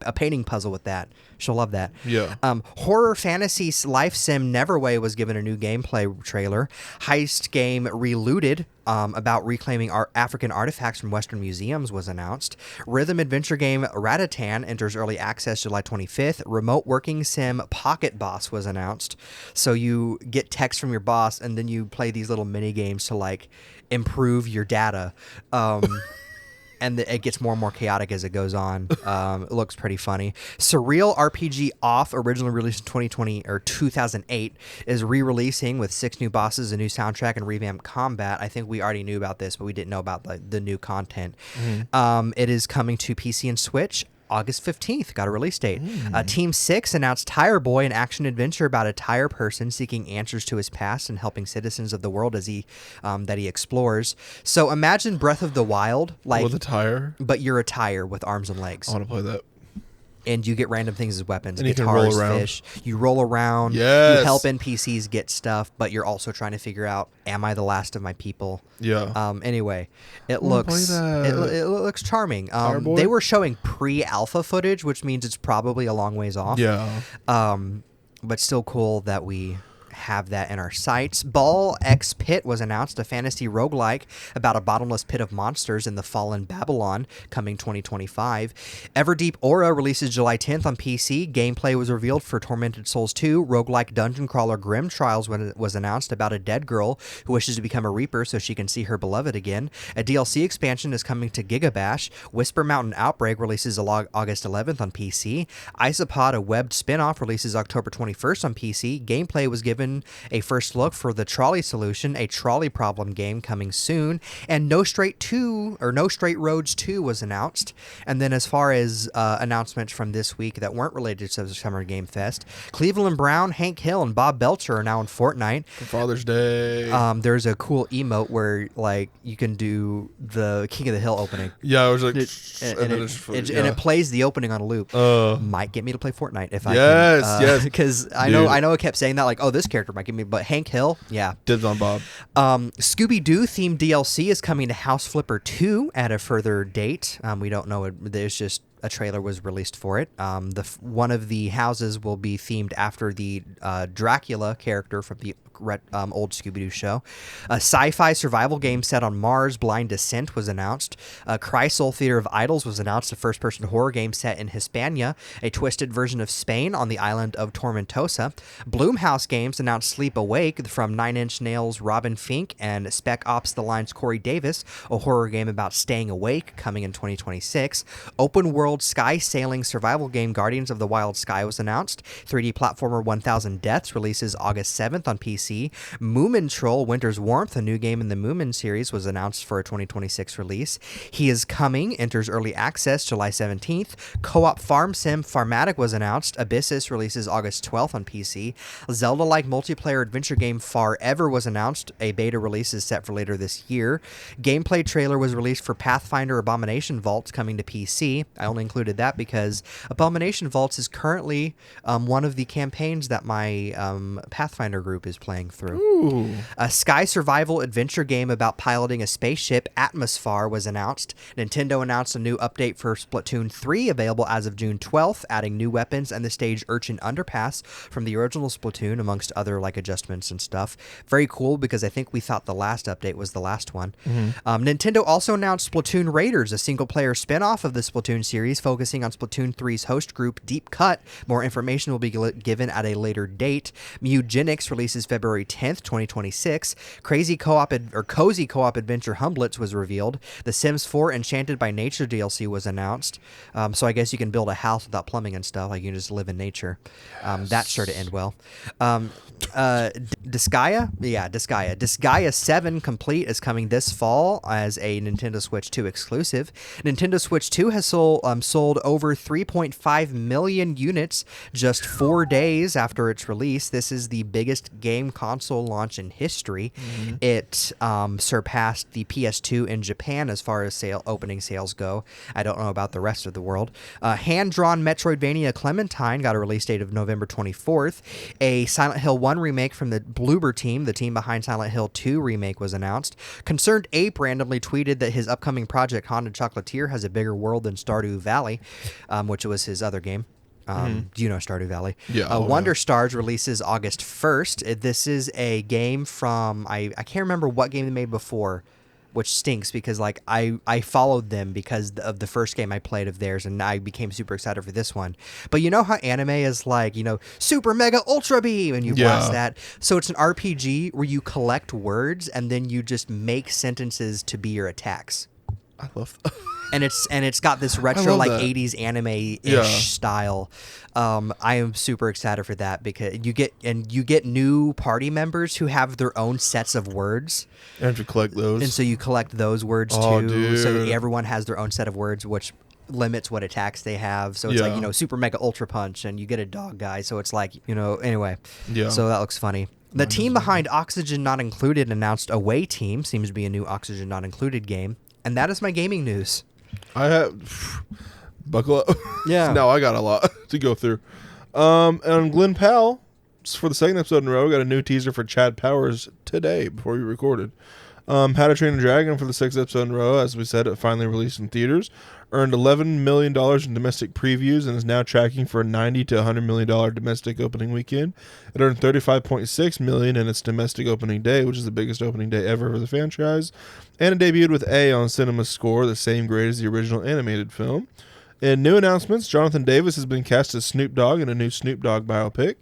a painting puzzle with that. She'll love that. Yeah. Horror fantasy life sim Neverway was given a new gameplay trailer. Heist game Relooted, about reclaiming African artifacts from Western museums, was announced. Rhythm adventure game Ratatan enters early access July 25th. Remote working sim Pocket Boss was announced. So you get text from your boss, and then you play these little mini games to like improve your data. and it gets more and more chaotic as it goes on. It looks pretty funny. Surreal RPG Off, originally released in 2020 or 2008, is re-releasing with 6 new bosses, a new soundtrack, and revamped combat. I think we already knew about this, but we didn't know about the new content. It is coming to PC and Switch August 15th, got a release date. Team 6 announced Tire Boy, an action-adventure about a tire person seeking answers to his past and helping citizens of the world as he explores. So imagine Breath of the Wild, like with a tire, but you're a tire with arms and legs. I want to play that. And you get random things as weapons. And you can guitars, roll around. fish. You roll around. Yes. You help NPCs get stuff, but you're also trying to figure out, am I the last of my people? Yeah. Anyway, it wanna looks play that. it looks charming. Boy? They were showing pre-alpha footage, which means it's probably a long ways off. Yeah. But still cool that we have that in our sights. Ball X Pit was announced, a fantasy roguelike about a bottomless pit of monsters in the fallen Babylon, coming 2025. Everdeep Aura releases July 10th on PC. Gameplay was revealed for Tormented Souls 2. Roguelike dungeon crawler Grim Trials was announced about a dead girl who wishes to become a Reaper so she can see her beloved again. A DLC expansion is coming to Gigabash. Whisper Mountain Outbreak releases August 11th on PC. Isopod, a webbed spin-off, releases October 21st on PC. Gameplay was given a first look for the Trolley Solution, a trolley problem game coming soon, and No Straight Roads 2 was announced. And then as far as announcements from this week that weren't related to the Summer Game Fest, Cleveland Brown, Hank Hill, and Bob Belcher are now in Fortnite. For Father's Day. There's a cool emote where like you can do the King of the Hill opening. Yeah, I was like, and it plays the opening on a loop. Might get me to play Fortnite if I can. Yes, because I know it kept saying that, like, oh, this character might give me, but Hank Hill, yeah. Dibs on Bob. Scooby-Doo themed DLC is coming to House Flipper 2 at a further date. We don't know. There's just a trailer was released for it. One of the houses will be themed after the Dracula character from the old Scooby-Doo show. A sci-fi survival game set on Mars, Blind Descent, was announced. Chrysol Theater of Idols was announced, a first-person horror game set in Hispania, a twisted version of Spain on the island of Tormentosa. Blumhouse Games announced Sleep Awake from Nine Inch Nails' Robin Fink and Spec Ops: The Line's Corey Davis, a horror game about staying awake, coming in 2026. Open world sky sailing survival game Guardians of the Wild Sky was announced. 3D platformer 1000 Deaths releases August 7th on PC. Moomin Troll Winter's Warmth, a new game in the Moomin series, was announced for a 2026 release. He is Coming enters early access July 17th. Co-op farm sim Farmatic was announced. Abyssus releases August 12th on PC. Zelda-like multiplayer adventure game Far Ever was announced. A beta release is set for later this year. Gameplay trailer was released for Pathfinder Abomination Vaults, coming to PC. I only included that because Abomination Vaults is currently one of the campaigns that my Pathfinder group is playing through. Ooh. A sky survival adventure game about piloting a spaceship, Atmosphar, was announced. Nintendo announced a new update for Splatoon 3, available as of June 12th, adding new weapons and the stage Urchin Underpass from the original Splatoon, amongst other like adjustments and stuff. Very cool, because I think we thought the last update was the last one. Nintendo also announced Splatoon Raiders, a single-player spin-off of the Splatoon series, focusing on Splatoon 3's host group, Deep Cut. More information will be given at a later date. Mugenics releases February 10th, 2026. Cozy co-op adventure Humblets was revealed. The Sims 4 Enchanted by Nature DLC was announced. So I guess you can build a house without plumbing and stuff. Like, you can just live in nature. That's sure to end well. Disgaea 7 Complete is coming this fall as a Nintendo Switch 2 exclusive. Nintendo Switch 2 has sold over 3.5 million units just 4 days after its release. This is the biggest game console launch in history. It surpassed the PS2 in Japan as far as opening sales go. I don't know about the rest of the world. Hand-drawn Metroidvania Clementine got a release date of November 24th. A Silent Hill 1 remake from the Bloober team, the team behind Silent Hill 2 remake, was announced. Concerned Ape randomly tweeted that his upcoming project, Haunted Chocolatier, has a bigger world than Stardew Valley, which was his other game. Do you know Stardew Valley? Yeah. Wonder Stars releases August 1st. This is a game from, I can't remember what game they made before, which stinks because like I followed them because of the first game I played of theirs, and I became super excited for this one. But you know how anime is like, super mega ultra beam, and you blast that. So it's an RPG where you collect words and then you just make sentences to be your attacks. I love that. and it's got this retro love like that. 80s anime-ish Yeah. style. I am super excited for that because you get new party members who have their own sets of words, And to collect those. and so you collect those words Oh, too. So dude. everyone has their own set of words, which limits what attacks they have. So it's like, Yeah. super mega ultra punch, and you get a dog guy. So it's like, anyway. Yeah. So that looks funny. The team behind Oxygen Not Included announced Away Team, seems to be a new Oxygen Not Included game. And that is my gaming news. I have buckle up. Yeah. Now I got a lot to go through. And Glenn Powell, for the second episode in a row, got a new teaser for Chad Powers today before we recorded. How to Train a Dragon for the sixth episode in a row, as we said, it finally released in theaters. Earned $11 million in domestic previews and is now tracking for a $90 to $100 million domestic opening weekend. It earned $35.6 million in its domestic opening day, which is the biggest opening day ever for the franchise. And it debuted with A on Cinema Score, the same grade as the original animated film. In new announcements, Jonathan Davis has been cast as Snoop Dogg in a new Snoop Dogg biopic.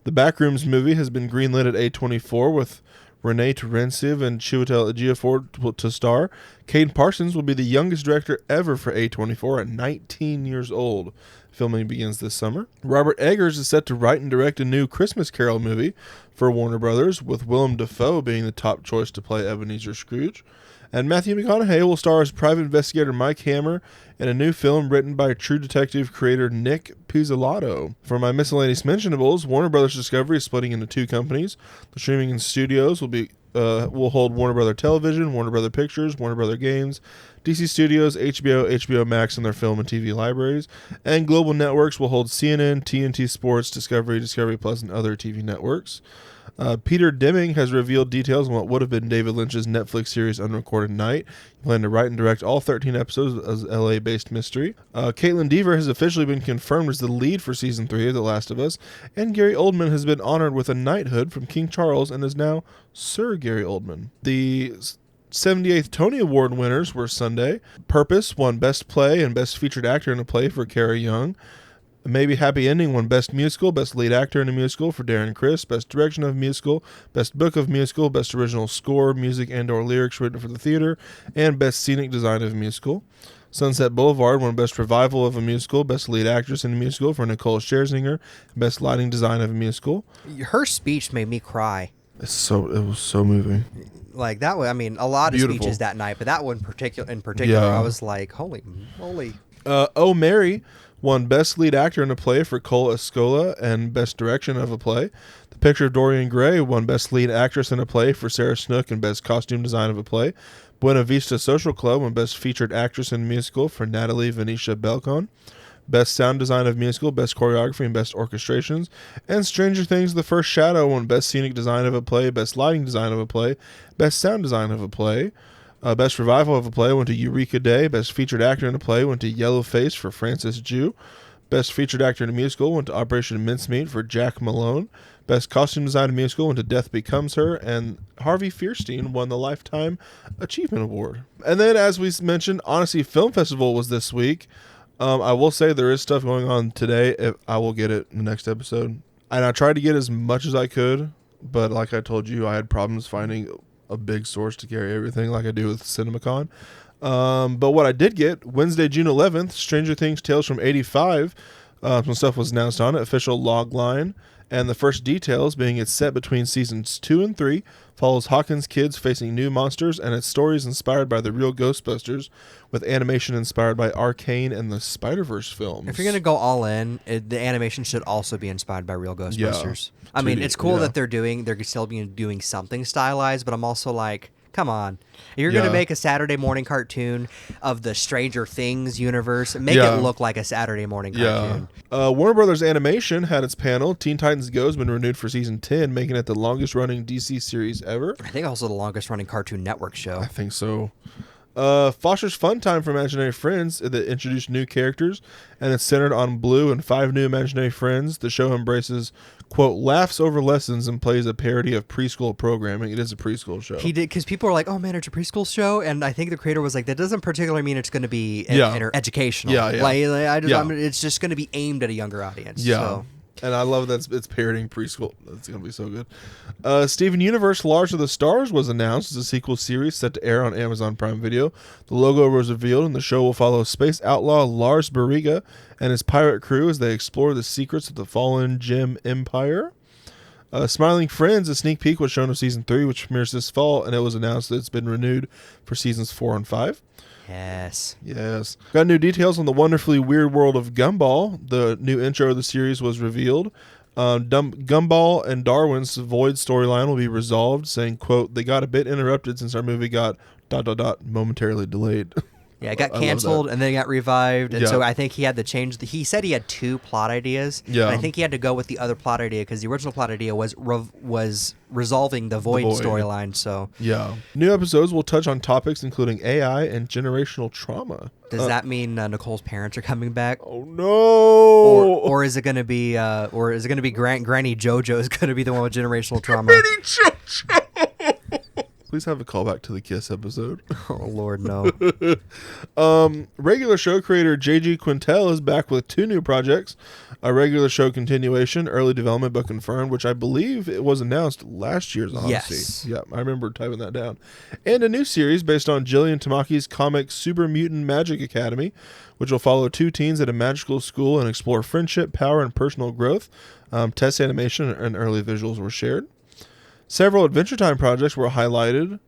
The Backrooms movie has been greenlit at A24 with Renee Terenciv and Chiwetel Ejiofor to star. Caden Parsons will be the youngest director ever for A24 at 19 years old. Filming begins this summer. Robert Eggers is set to write and direct a new Christmas Carol movie for Warner Brothers, with Willem Dafoe being the top choice to play Ebenezer Scrooge. And Matthew McConaughey will star as private investigator Mike Hammer in a new film written by True Detective creator Nick Pizzolatto. For my miscellaneous mentionables, Warner Brothers Discovery is splitting into two companies. The streaming and studios will hold Warner Brother Television, Warner Brother Pictures, Warner Brother Games, DC Studios, HBO, HBO Max, and their film and TV libraries. And Global Networks will hold CNN, TNT Sports, Discovery, Discovery Plus, and other TV networks. Peter Deming has revealed details on what would have been David Lynch's Netflix series Unrecorded Night. He planned to write and direct all 13 episodes as LA-based mystery. Caitlin Dever has officially been confirmed as the lead for Season 3 of The Last of Us, and Gary Oldman has been honored with a knighthood from King Charles and is now Sir Gary Oldman. The 78th Tony Award winners were Sunday. Purpose won Best Play and Best Featured Actor in a Play for Kara Young. Maybe Happy Ending won Best Musical, Best Lead Actor in a Musical for Darren Criss, Best Direction of Musical, Best Book of Musical, Best Original Score, Music and/or Lyrics written for the theater, and Best Scenic Design of a Musical. Sunset Boulevard won Best Revival of a Musical, Best Lead Actress in a Musical for Nicole Scherzinger, Best Lighting Design of a Musical. Her speech made me cry. It was so moving. Like that one, I mean, a lot of Beautiful. speeches that night, but that one in particular, Yeah. I was like, holy moly. Oh Mary won Best Lead Actor in a Play for Cole Escola and Best Direction of a Play. The Picture of Dorian Gray won Best Lead Actress in a Play for Sarah Snook and Best Costume Design of a Play. Buena Vista Social Club won Best Featured Actress in a Musical for Natalie Venetia Belcon. Best Sound Design of Musical, Best Choreography, and Best Orchestrations. And Stranger Things The First Shadow won Best Scenic Design of a Play, Best Lighting Design of a Play, Best Sound Design of a Play. Best Revival of a Play went to Eureka Day. Best Featured Actor in a Play went to Yellowface for Francis Jew. Best Featured Actor in a Musical went to Operation Mincemeat for Jack Malone. Best Costume Design in a Musical went to Death Becomes Her. And Harvey Fierstein won the Lifetime Achievement Award. And then, as we mentioned, Annecy Film Festival was this week. I will say there is stuff going on today. I will get it in the next episode. And I tried to get as much as I could, but like I told you, I had problems finding a big source to carry everything like I do with CinemaCon. But what I did get, Wednesday, June 11th, Stranger Things Tales from 85. Some stuff was announced on it, official log line. And the first details being it's set between seasons 2 and 3, follows Hawkins' kids facing new monsters, and its story is inspired by the real Ghostbusters, with animation inspired by Arcane and the Spider-Verse films. If you're going to go all in, the animation should also be inspired by real Ghostbusters. Yeah. I mean, it's cool Yeah. that they're still doing something stylized, but I'm also like, come on. If you're going to Yeah. make a Saturday morning cartoon of the Stranger Things universe, make Yeah. it look like a Saturday morning cartoon. Warner Brothers Animation had its panel. Teen Titans Go has been renewed for season 10, making it the longest running DC series ever. I think also the longest running Cartoon Network show. I think so. Foster's Fun Time for Imaginary Friends that introduced new characters, and it's centered on Blue and 5 new imaginary friends. The show embraces, quote, laughs over lessons and plays a parody of preschool programming. It is a preschool show. He did, because people are like, oh man, it's a preschool show, and I think the creator was like, that doesn't particularly mean it's going to be educational. Yeah, yeah. Like, Yeah. it's just going to be aimed at a younger audience. Yeah. So. And I love that it's parodying preschool. That's going to be so good. Steven Universe Lars of the Stars was announced as a sequel series set to air on Amazon Prime Video. The logo was revealed, and the show will follow space outlaw Lars Barriga and his pirate crew as they explore the secrets of the fallen Gem Empire. Smiling Friends, a sneak peek was shown of Season 3, which premieres this fall, and it was announced that it's been renewed for Seasons 4 and 5. Yes. Got new details on the wonderfully weird world of Gumball. The new intro of the series was revealed. Gumball and Darwin's Void storyline will be resolved, saying, quote, "They got a bit interrupted since our movie got ... momentarily delayed." Yeah, it got canceled and then it got revived. And Yeah. so I think he had to change. He said he had 2 plot ideas. Yeah. And I think he had to go with the other plot idea because the original plot idea was resolving the Void storyline. So Yeah. New episodes will touch on topics including AI and generational trauma. does that mean Nicole's parents are coming back? Oh no! Or is it going to be Granny JoJo is going to be the one with generational trauma? Granny JoJo! Please have a callback to the Kiss episode. Oh Lord, no. Regular show creator J.G. Quintel is back with 2 new projects. A regular show continuation, early development but confirmed, which I believe it was announced last year's Annecy. Yes. Yeah, I remember typing that down. And a new series based on Jillian Tamaki's comic Super Mutant Magic Academy, which will follow 2 teens at a magical school and explore friendship, power, and personal growth. Test animation and early visuals were shared. Several Adventure Time projects were highlighted,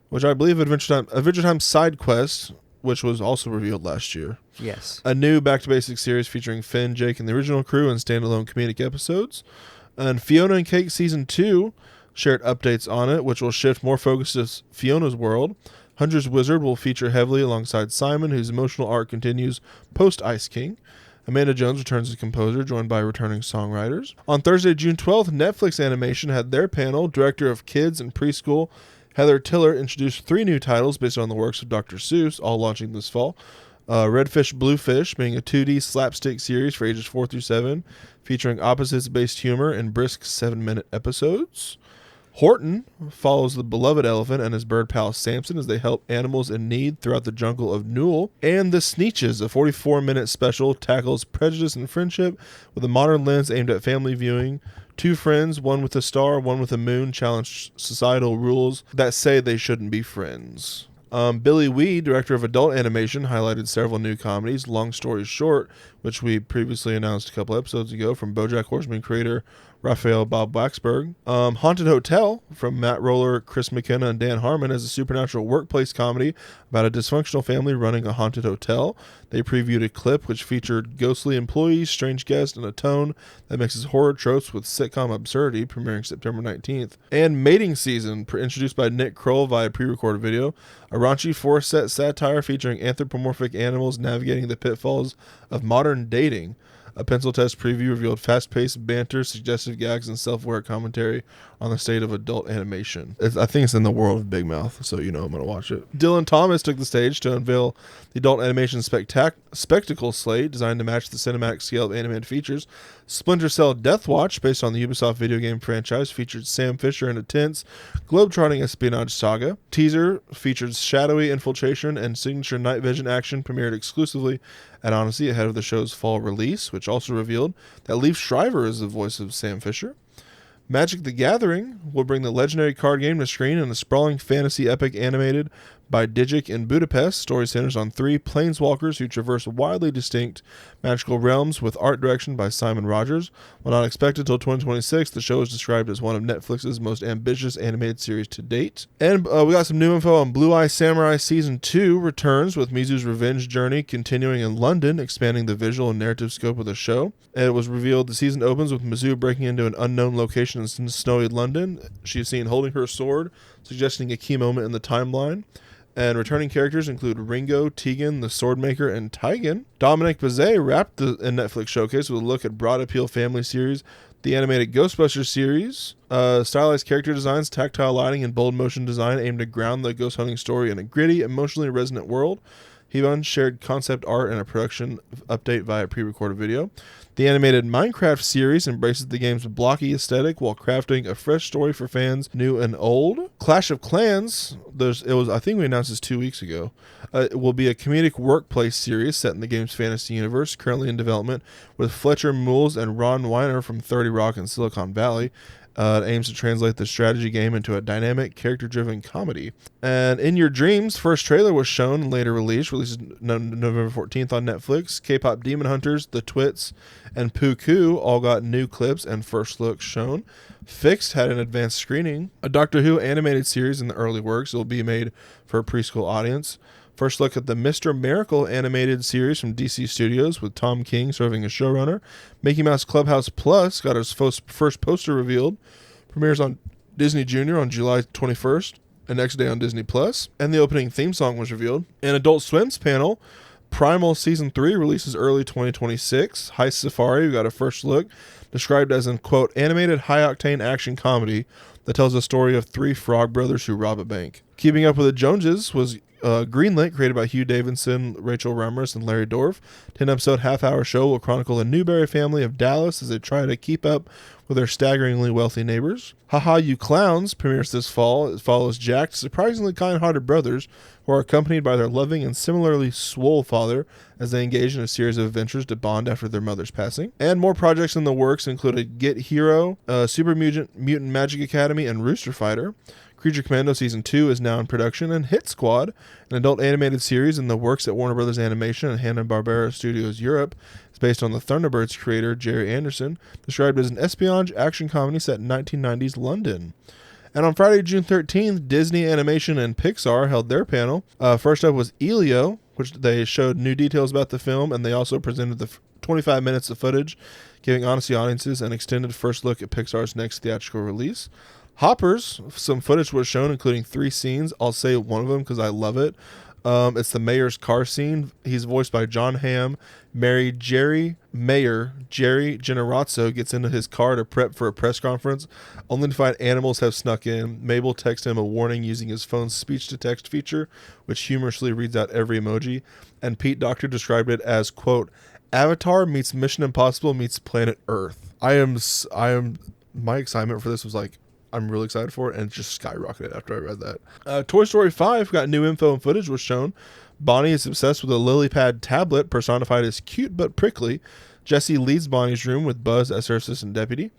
which I believe Adventure Time Side Quest, which was also revealed last year. Yes. A new Back to Basics series featuring Finn, Jake, and the original crew and standalone comedic episodes. And Fiona and Cake Season 2 shared updates on it, which will shift more focus to Fiona's world. Hunter's Wizard will feature heavily alongside Simon, whose emotional arc continues post-Ice King. Amanda Jones returns as composer, joined by returning songwriters. On Thursday, June 12th, Netflix Animation had their panel. Director of Kids and Preschool, Heather Tiller, introduced 3 new titles based on the works of Dr. Seuss, all launching this fall. Redfish Bluefish, being a 2D slapstick series for ages 4 through 7, featuring opposites-based humor in brisk 7-minute episodes. Horton follows the beloved elephant and his bird pal Samson as they help animals in need throughout the jungle of Newell. And The Sneetches, a 44-minute special, tackles prejudice and friendship with a modern lens aimed at family viewing. 2 friends, one with a star, one with a moon, challenge societal rules that say they shouldn't be friends. Billy Wee, director of adult animation, highlighted several new comedies. Long Story Short, which we previously announced a couple episodes ago, from BoJack Horseman creator Raphael Bob Blacksburg. Haunted Hotel from Matt Roller, Chris McKenna, and Dan Harmon is a supernatural workplace comedy about a dysfunctional family running a haunted hotel. They previewed a clip which featured ghostly employees, strange guests, and a tone that mixes horror tropes with sitcom absurdity, premiering September 19th. And Mating Season, introduced by Nick Kroll via pre-recorded video, a raunchy 4-set satire featuring anthropomorphic animals navigating the pitfalls of modern dating. A pencil test preview revealed fast-paced banter, suggestive gags, and self-aware commentary on the state of adult animation. I think it's in the world of Big Mouth, so you know I'm going to watch it. Dylan Thomas took the stage to unveil the adult animation spectacle slate designed to match the cinematic scale of animated features. Splinter Cell Death Watch, based on the Ubisoft video game franchise, featured Sam Fisher in a tense, globe-trotting espionage saga. Teaser featured shadowy infiltration and signature night vision action, premiered exclusively at Annecy ahead of the show's fall release, which also revealed that Leif Shriver is the voice of Sam Fisher. Magic the Gathering will bring the legendary card game to screen in a sprawling fantasy epic animated by Digic in Budapest. Story centers on 3 planeswalkers who traverse widely distinct magical realms with art direction by Simon Rogers. While not expected till 2026, the show is described as one of Netflix's most ambitious animated series to date. And we got some new info on Blue Eye Samurai Season 2 returns, with Mizu's revenge journey continuing in London, expanding the visual and narrative scope of the show. And it was revealed the season opens with Mizu breaking into an unknown location in snowy London. She is seen holding her sword, suggesting a key moment in the timeline. And returning characters include Ringo, Tegan, the Swordmaker, and Taigen. Dominic Bazet wrapped the Netflix showcase with a look at broad appeal family series, the animated Ghostbusters series. Stylized character designs, tactile lighting, and bold motion design aimed to ground the ghost hunting story in a gritty, emotionally resonant world. He shared concept art and a production update via pre-recorded video. The animated Minecraft series embraces the game's blocky aesthetic while crafting a fresh story for fans new and old. Clash of Clans, I think we announced this 2 weeks ago. It will be a comedic workplace series set in the game's fantasy universe, currently in development, with Fletcher Mules and Ron Weiner from 30 Rock and Silicon Valley. It aims to translate the strategy game into a dynamic, character-driven comedy. And In Your Dreams, first trailer was shown and later releases November 14th on Netflix. K-pop Demon Hunters, The Twits, and Poo-Koo all got new clips and first looks shown. Fixed had an advanced screening. A Doctor Who animated series in the early works will be made for a preschool audience. First look at the Mr. Miracle animated series from DC Studios with Tom King serving as showrunner. Mickey Mouse Clubhouse Plus got its first poster revealed. Premieres on Disney Junior on July 21st and next day on Disney Plus. And the opening theme song was revealed. An Adult Swim's panel, Primal Season 3 releases early 2026. Heist Safari, we got a first look, described as an, quote, animated high-octane action comedy that tells the story of three frog brothers who rob a bank. Keeping Up with the Joneses was greenlit, created by Hugh Davidson, Rachel Ramos, and Larry Dorff. 10-episode half-hour show will chronicle the Newberry family of Dallas as they try to keep up with their staggeringly wealthy neighbors. Haha, You Clowns premieres this fall. It follows Jack's surprisingly kind-hearted brothers who are accompanied by their loving and similarly swole father as they engage in a series of adventures to bond after their mother's passing. And more projects in the works included Get Hero, Super Mutant Magic Academy, and Rooster Fighter. Creature Commando Season 2 is now in production, and Hit Squad, an adult animated series in the works at Warner Bros. Animation and Hanna-Barbera Studios Europe, is based on the Thunderbirds creator Jerry Anderson, described as an espionage action comedy set in 1990s London. And on Friday, June 13th, Disney Animation and Pixar held their panel. First up was Elio, which they showed new details about the film, and they also presented the 25 minutes of footage, giving Annecy audiences an extended first look at Pixar's next theatrical release. Hoppers, some footage was shown, including 3 scenes. I'll say one of them because I love it. It's the mayor's car scene. He's voiced by John Hamm. Mayor Jerry Generazzo gets into his car to prep for a press conference, only to find animals have snuck in. Mabel texts him a warning using his phone's speech-to-text feature, which humorously reads out every emoji. And Pete Docter described it as, quote, Avatar meets Mission Impossible meets Planet Earth. My excitement for this was like, I'm really excited for it, and it just skyrocketed after I read that. Toy Story 5 got new info and footage was shown. Bonnie is obsessed with a lily pad tablet personified as cute but prickly. Jessie leaves Bonnie's room with Buzz as her assistant deputy.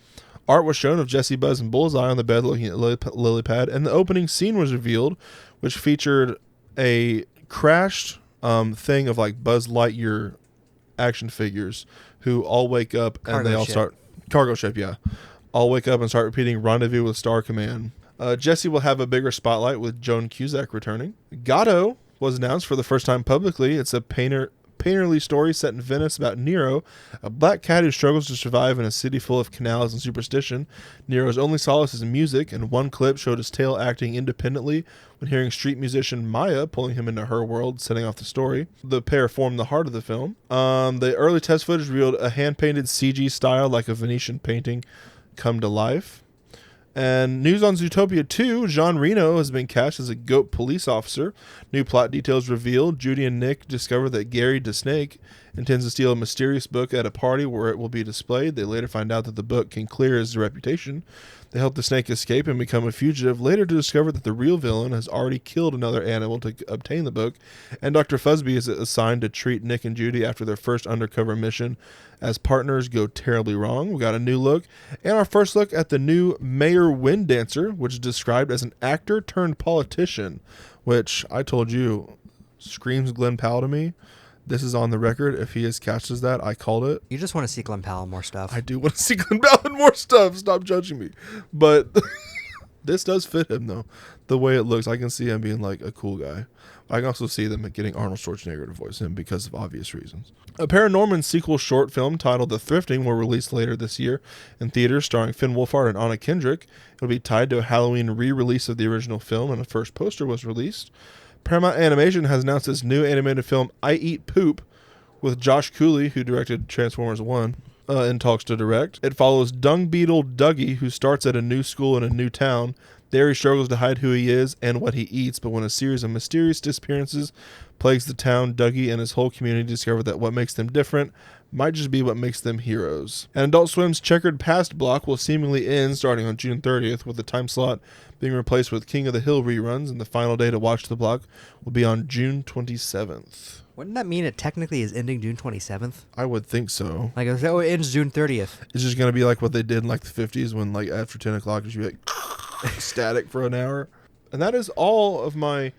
Art was shown of Jessie, Buzz, and Bullseye on the bed looking at lily pad, and the opening scene was revealed, which featured a crashed thing of like Buzz Lightyear action figures who all wake up and they all start... Cargo ship, yeah. All wake up and start repeating Rendezvous with Star Command. Jessie will have a bigger spotlight with Joan Cusack returning. Gato was announced for the first time publicly. It's a painterly story set in Venice about Nero, a black cat who struggles to survive in a city full of canals and superstition. Nero's only solace is music, and one clip showed his tail acting independently when hearing street musician Maya pulling him into her world, setting off the story. The pair formed the heart of the film. The early test footage revealed a hand-painted CG style like a Venetian painting come to life. And news on Zootopia 2, Jean Reno has been cast as a goat police officer. New plot details revealed. Judy and Nick discover that Gary DeSnake intends to steal a mysterious book at a party where it will be displayed. They later find out that the book can clear his reputation. They help the snake escape and become a fugitive, later to discover that the real villain has already killed another animal to obtain the book. And Dr. Fuzby is assigned to treat Nick and Judy after their first undercover mission as partners go terribly wrong. We got a new look, and our first look at the new Mayor Wind Dancer, which is described as an actor turned politician, which I told you screams Glenn Powell to me. This is on the record. If he is cast as that, I called it. You just want to see Glenn Powell in more stuff. I do want to see Glenn Powell in more stuff. Stop judging me. But this does fit him, though. The way it looks, I can see him being like a cool guy. I can also see them getting Arnold Schwarzenegger to voice him because of obvious reasons. A Paranorman sequel short film titled The Thrifting will release later this year in theaters, starring Finn Wolfhard and Anna Kendrick. It will be tied to a Halloween re-release of the original film, and a first poster was released. Paramount Animation has announced its new animated film I Eat Poop with Josh Cooley, who directed Transformers 1, in talks to direct. It follows dung beetle Dougie, who starts at a new school in a new town, There he struggles to hide who he is and what he eats, but when a series of mysterious disappearances plagues the town, Dougie and his whole community discover that what makes them different might just be what makes them heroes. And Adult Swim's Checkered Past block will seemingly end starting on June 30th, with the time slot being replaced with King of the Hill reruns, and the final day to watch the block will be on June 27th. Wouldn't that mean it technically is ending June 27th? I would think so. Like, it ends June 30th. It's just going to be like what they did in like the 50s when like after 10 o'clock you should be like static for an hour. And that is all of my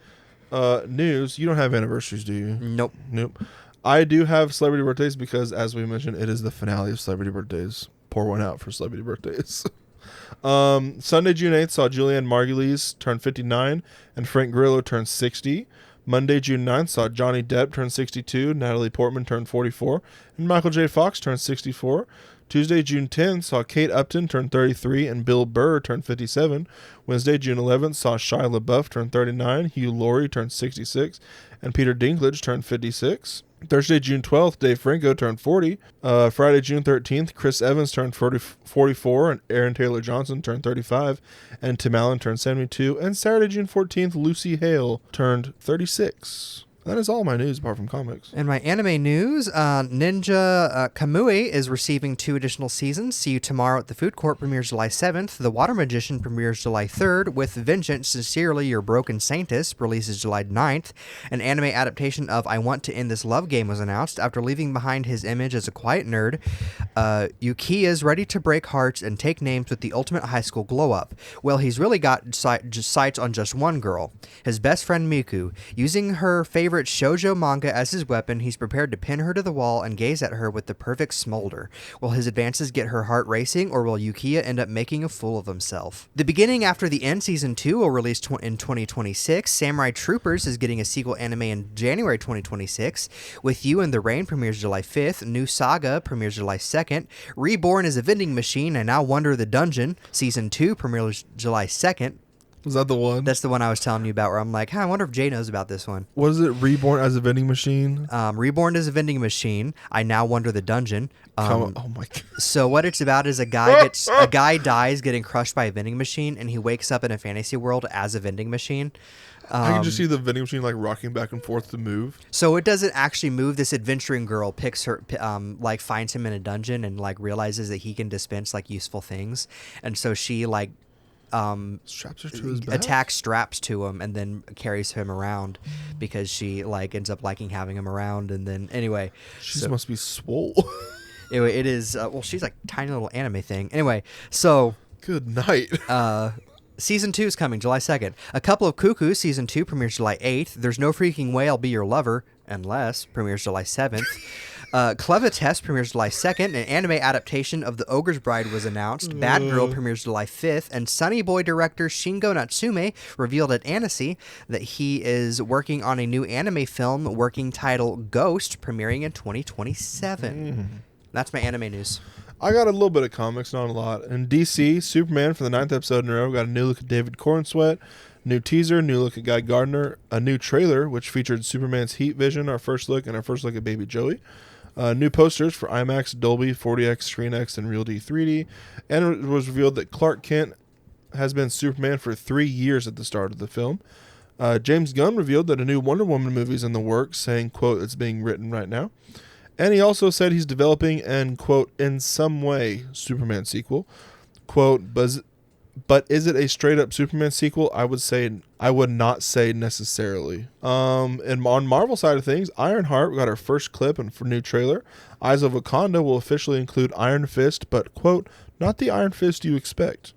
news. You don't have anniversaries, do you? Nope. Nope. I do have celebrity birthdays because, as we mentioned, it is the finale of celebrity birthdays. Pour one out for celebrity birthdays. Sunday, June 8th saw Julianne Margulies turn 59 and Frank Grillo turn 60. Monday, June 9th saw Johnny Depp turn 62, Natalie Portman turn 44, and Michael J. Fox turn 64. Tuesday, June 10th saw Kate Upton turn 33 and Bill Burr turn 57. Wednesday, June 11th saw Shia LaBeouf turn 39, Hugh Laurie turn 66, and Peter Dinklage turn 56. Thursday, June 12th, Dave Franco turned 40. Friday, June 13th, Chris Evans turned 44, and Aaron Taylor Johnson turned 35, and Tim Allen turned 72. And Saturday, June 14th, Lucy Hale turned 36. That is all my news apart from comics. In my anime news, Ninja Kamui is receiving 2 additional seasons. See You Tomorrow at the Food Court premieres July 7th. The Water Magician premieres July 3rd. With Vengeance, Sincerely Your Broken Saintess releases July 9th. An anime adaptation of I Want to End This Love Game was announced. After leaving behind his image as a quiet nerd, Yuki is ready to break hearts and take names with the ultimate high school glow-up. Well, he's really got sights on just one girl, his best friend Miku. Using her favorite shoujo manga as his weapon, he's prepared to pin her to the wall and gaze at her with the perfect smolder. Will his advances get her heart racing, or will Yukiya end up making a fool of himself? The Beginning After the End Season 2 will release in 2026. Samurai Troopers is getting a sequel anime in January 2026. With You in the Rain premieres July 5th. New Saga premieres July 2nd. Reborn is a Vending Machine, I Now Wonder the Dungeon Season 2 premieres July 2nd. Was that the one? That's the one I was telling you about, where I'm like, I wonder if Jay knows about this one. Was it Reborn as a Vending Machine? Reborn is a Vending Machine. I Now Wonder the Dungeon. Oh my god. So what it's about is a guy dies getting crushed by a vending machine, and he wakes up in a fantasy world as a vending machine. I can just see the vending machine like rocking back and forth to move. So it doesn't actually move. This adventuring girl picks her, like finds him in a dungeon and like realizes that he can dispense like useful things, and so she like straps her to his back? attacks straps to him and then carries him around because she like ends up liking having him around. And then anyway, she must be swole. It is well, she's like tiny little anime thing. Anyway, so good night. Season 2 is coming July 2nd. A Couple of Cuckoos Season 2 premieres July 8th. There's No Freaking Way I'll Be Your Lover Unless premieres July 7th. Clevetest premieres July 2nd. An anime adaptation of The Ogre's Bride was announced. Bad Girl premieres July 5th. And Sunny Boy director Shingo Natsume revealed at Annecy that he is working on a new anime film, working title Ghost, premiering in 2027. That's my anime news. I got a little bit of comics, not a lot. In DC, Superman for the 9th episode in a row got a new look at David Cornsweet, new teaser, new look at Guy Gardner, a new trailer which featured Superman's heat vision, our first look, and our first look at Baby Joey. New posters for IMAX, Dolby, 40X, ScreenX, and RealD 3D. And it was revealed that Clark Kent has been Superman for 3 years at the start of the film. James Gunn revealed that a new Wonder Woman movie is in the works, saying, quote, it's being written right now. And he also said he's developing an, quote, in some way Superman sequel. Quote, but is it a straight up Superman sequel? I would not say necessarily. And on Marvel side of things, Ironheart got our first clip and for new trailer. Eyes of Wakanda will officially include Iron Fist, but quote, not the Iron Fist you expect.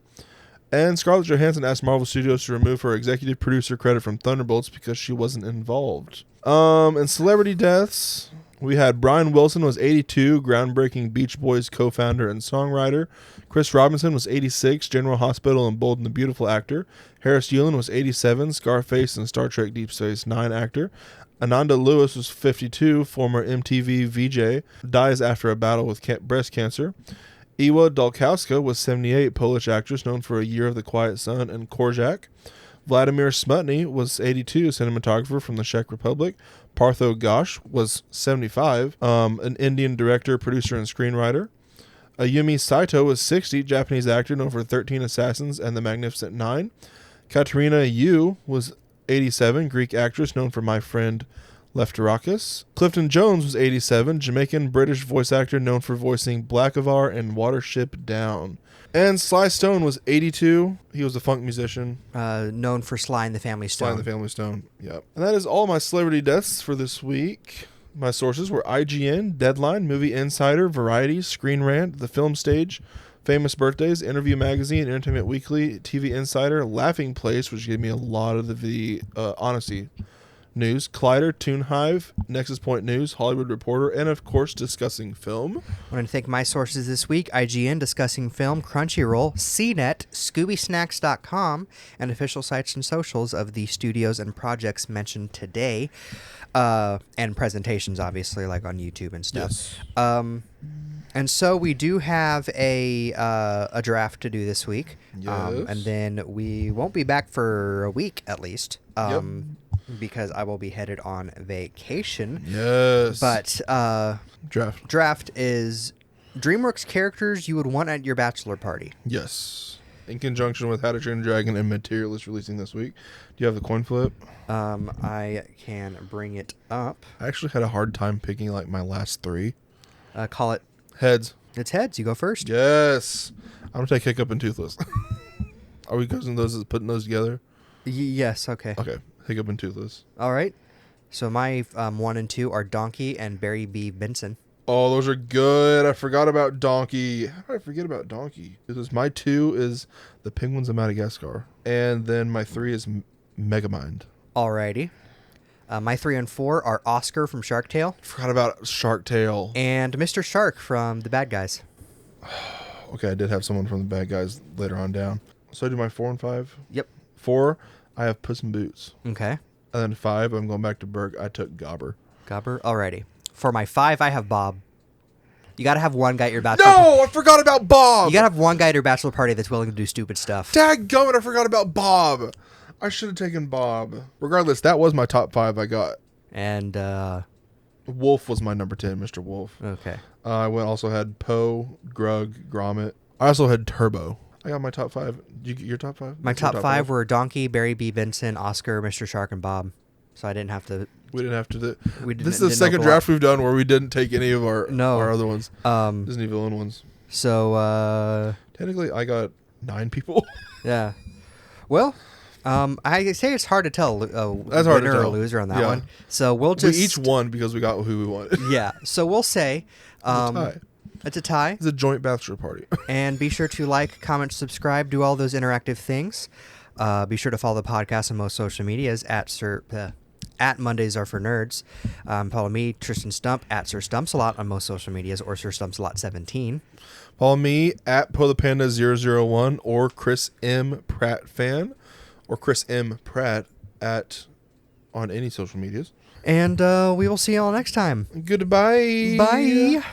And Scarlett Johansson asked Marvel Studios to remove her executive producer credit from Thunderbolts because she wasn't involved. And celebrity deaths. We had Brian Wilson was 82, groundbreaking Beach Boys co-founder and songwriter. Chris Robinson was 86, General Hospital and Bold and the Beautiful actor. Harris Yulin was 87, Scarface and Star Trek Deep Space Nine actor. Ananda Lewis was 52, former MTV VJ, dies after a battle with breast cancer. Iwa Dalkowska was 78, Polish actress known for A Year of the Quiet Sun and Korczak. Vladimir Smutny was 82, cinematographer from the Czech Republic. Partho Ghosh was 75, an Indian director, producer, and screenwriter. Ayumi Saito was 60, Japanese actor known for 13 Assassins and The Magnificent Nine. Katerina Yu was 87, Greek actress known for My Friend Lefterakis. Clifton Jones was 87, Jamaican-British voice actor known for voicing Blackavar and Watership Down. And Sly Stone was 82. He was a funk musician. Known for Sly and the Family Stone. Sly and the Family Stone, yep. And that is all my celebrity deaths for this week. My sources were IGN, Deadline, Movie Insider, Variety, Screen Rant, The Film Stage, Famous Birthdays, Interview Magazine, Entertainment Weekly, TV Insider, Laughing Place, which gave me a lot of the Annecy news, Collider, Toon Hive, Nexus Point News, Hollywood Reporter, and of course Discussing Film. I want to thank my sources this week: IGN, Discussing Film, Crunchyroll, CNET, ScoobySnacks.com, and official sites and socials of the studios and projects mentioned today, and presentations, obviously, like on YouTube and stuff. Yes. And so we do have a draft to do this week, Yes. and then we won't be back for a week at least. Yep. Because I will be headed on vacation. Yes. But Draft is DreamWorks characters you would want at your bachelor party. Yes. In conjunction with How to Train a Dragon and Materialist releasing this week. Do you have the coin flip? I can bring it up. I actually had a hard time picking like my last three. Call it Heads. It's heads. You go first. Yes. I'm going to take Hiccup and Toothless. Are we putting those together? Yes. Okay. Okay. Hiccup and Toothless. All right. So my 1 and 2 are Donkey and Barry B. Benson. Oh, those are good. I forgot about Donkey. How did I forget about Donkey? Because my 2 is the Penguins of Madagascar. And then my 3 is Megamind. Alrighty. My 3 and 4 are Oscar from Shark Tale. Forgot about Shark Tale. And Mr. Shark from The Bad Guys. Okay, I did have someone from The Bad Guys later on down. So I do my 4 and 5? Yep. 4, I have Puss in Boots. Okay. And then 5, I'm going back to Burke. I took Gobber. Gobber. Alrighty. For my 5, I have Bob. You gotta have one guy at your bachelor party. No, I forgot about Bob. You gotta have one guy at your bachelor party that's willing to do stupid stuff. Dadgummit, I forgot about Bob. I should have taken Bob. Regardless, that was my top 5 I got. And, Wolf was my number 10, Mr. Wolf. okay. I also had Poe, Grug, Gromit. I also had Turbo. I got my top 5. Did you get your top 5? My What's your top 5 were Donkey, Barry B. Benson, Oscar, Mr. Shark, and Bob. So I didn't have to... We didn't have to do... We didn't, This is the second draft we've done where we didn't take any of our other ones. Disney villain ones. So, Technically, I got 9 people. yeah. Well... I say it's hard to tell That's winner hard to tell. or loser on that Yeah. one. So we'll just... We each won because we got who we wanted. Yeah. So we'll say... It's a tie. It's a tie. It's a joint bachelor party. And be sure to like, comment, subscribe, do all those interactive things. Be sure to follow the podcast on most social medias at Mondays Are For Nerds. Follow me, Tristan Stump, at Sir Stumps a lot on most social medias, or Sir Stumps a lot 17. Follow me at PothePanda001 or Chris M. Pratt Fan or Chris M. Pratt on any social medias. And we will see you all next time. Goodbye. Bye.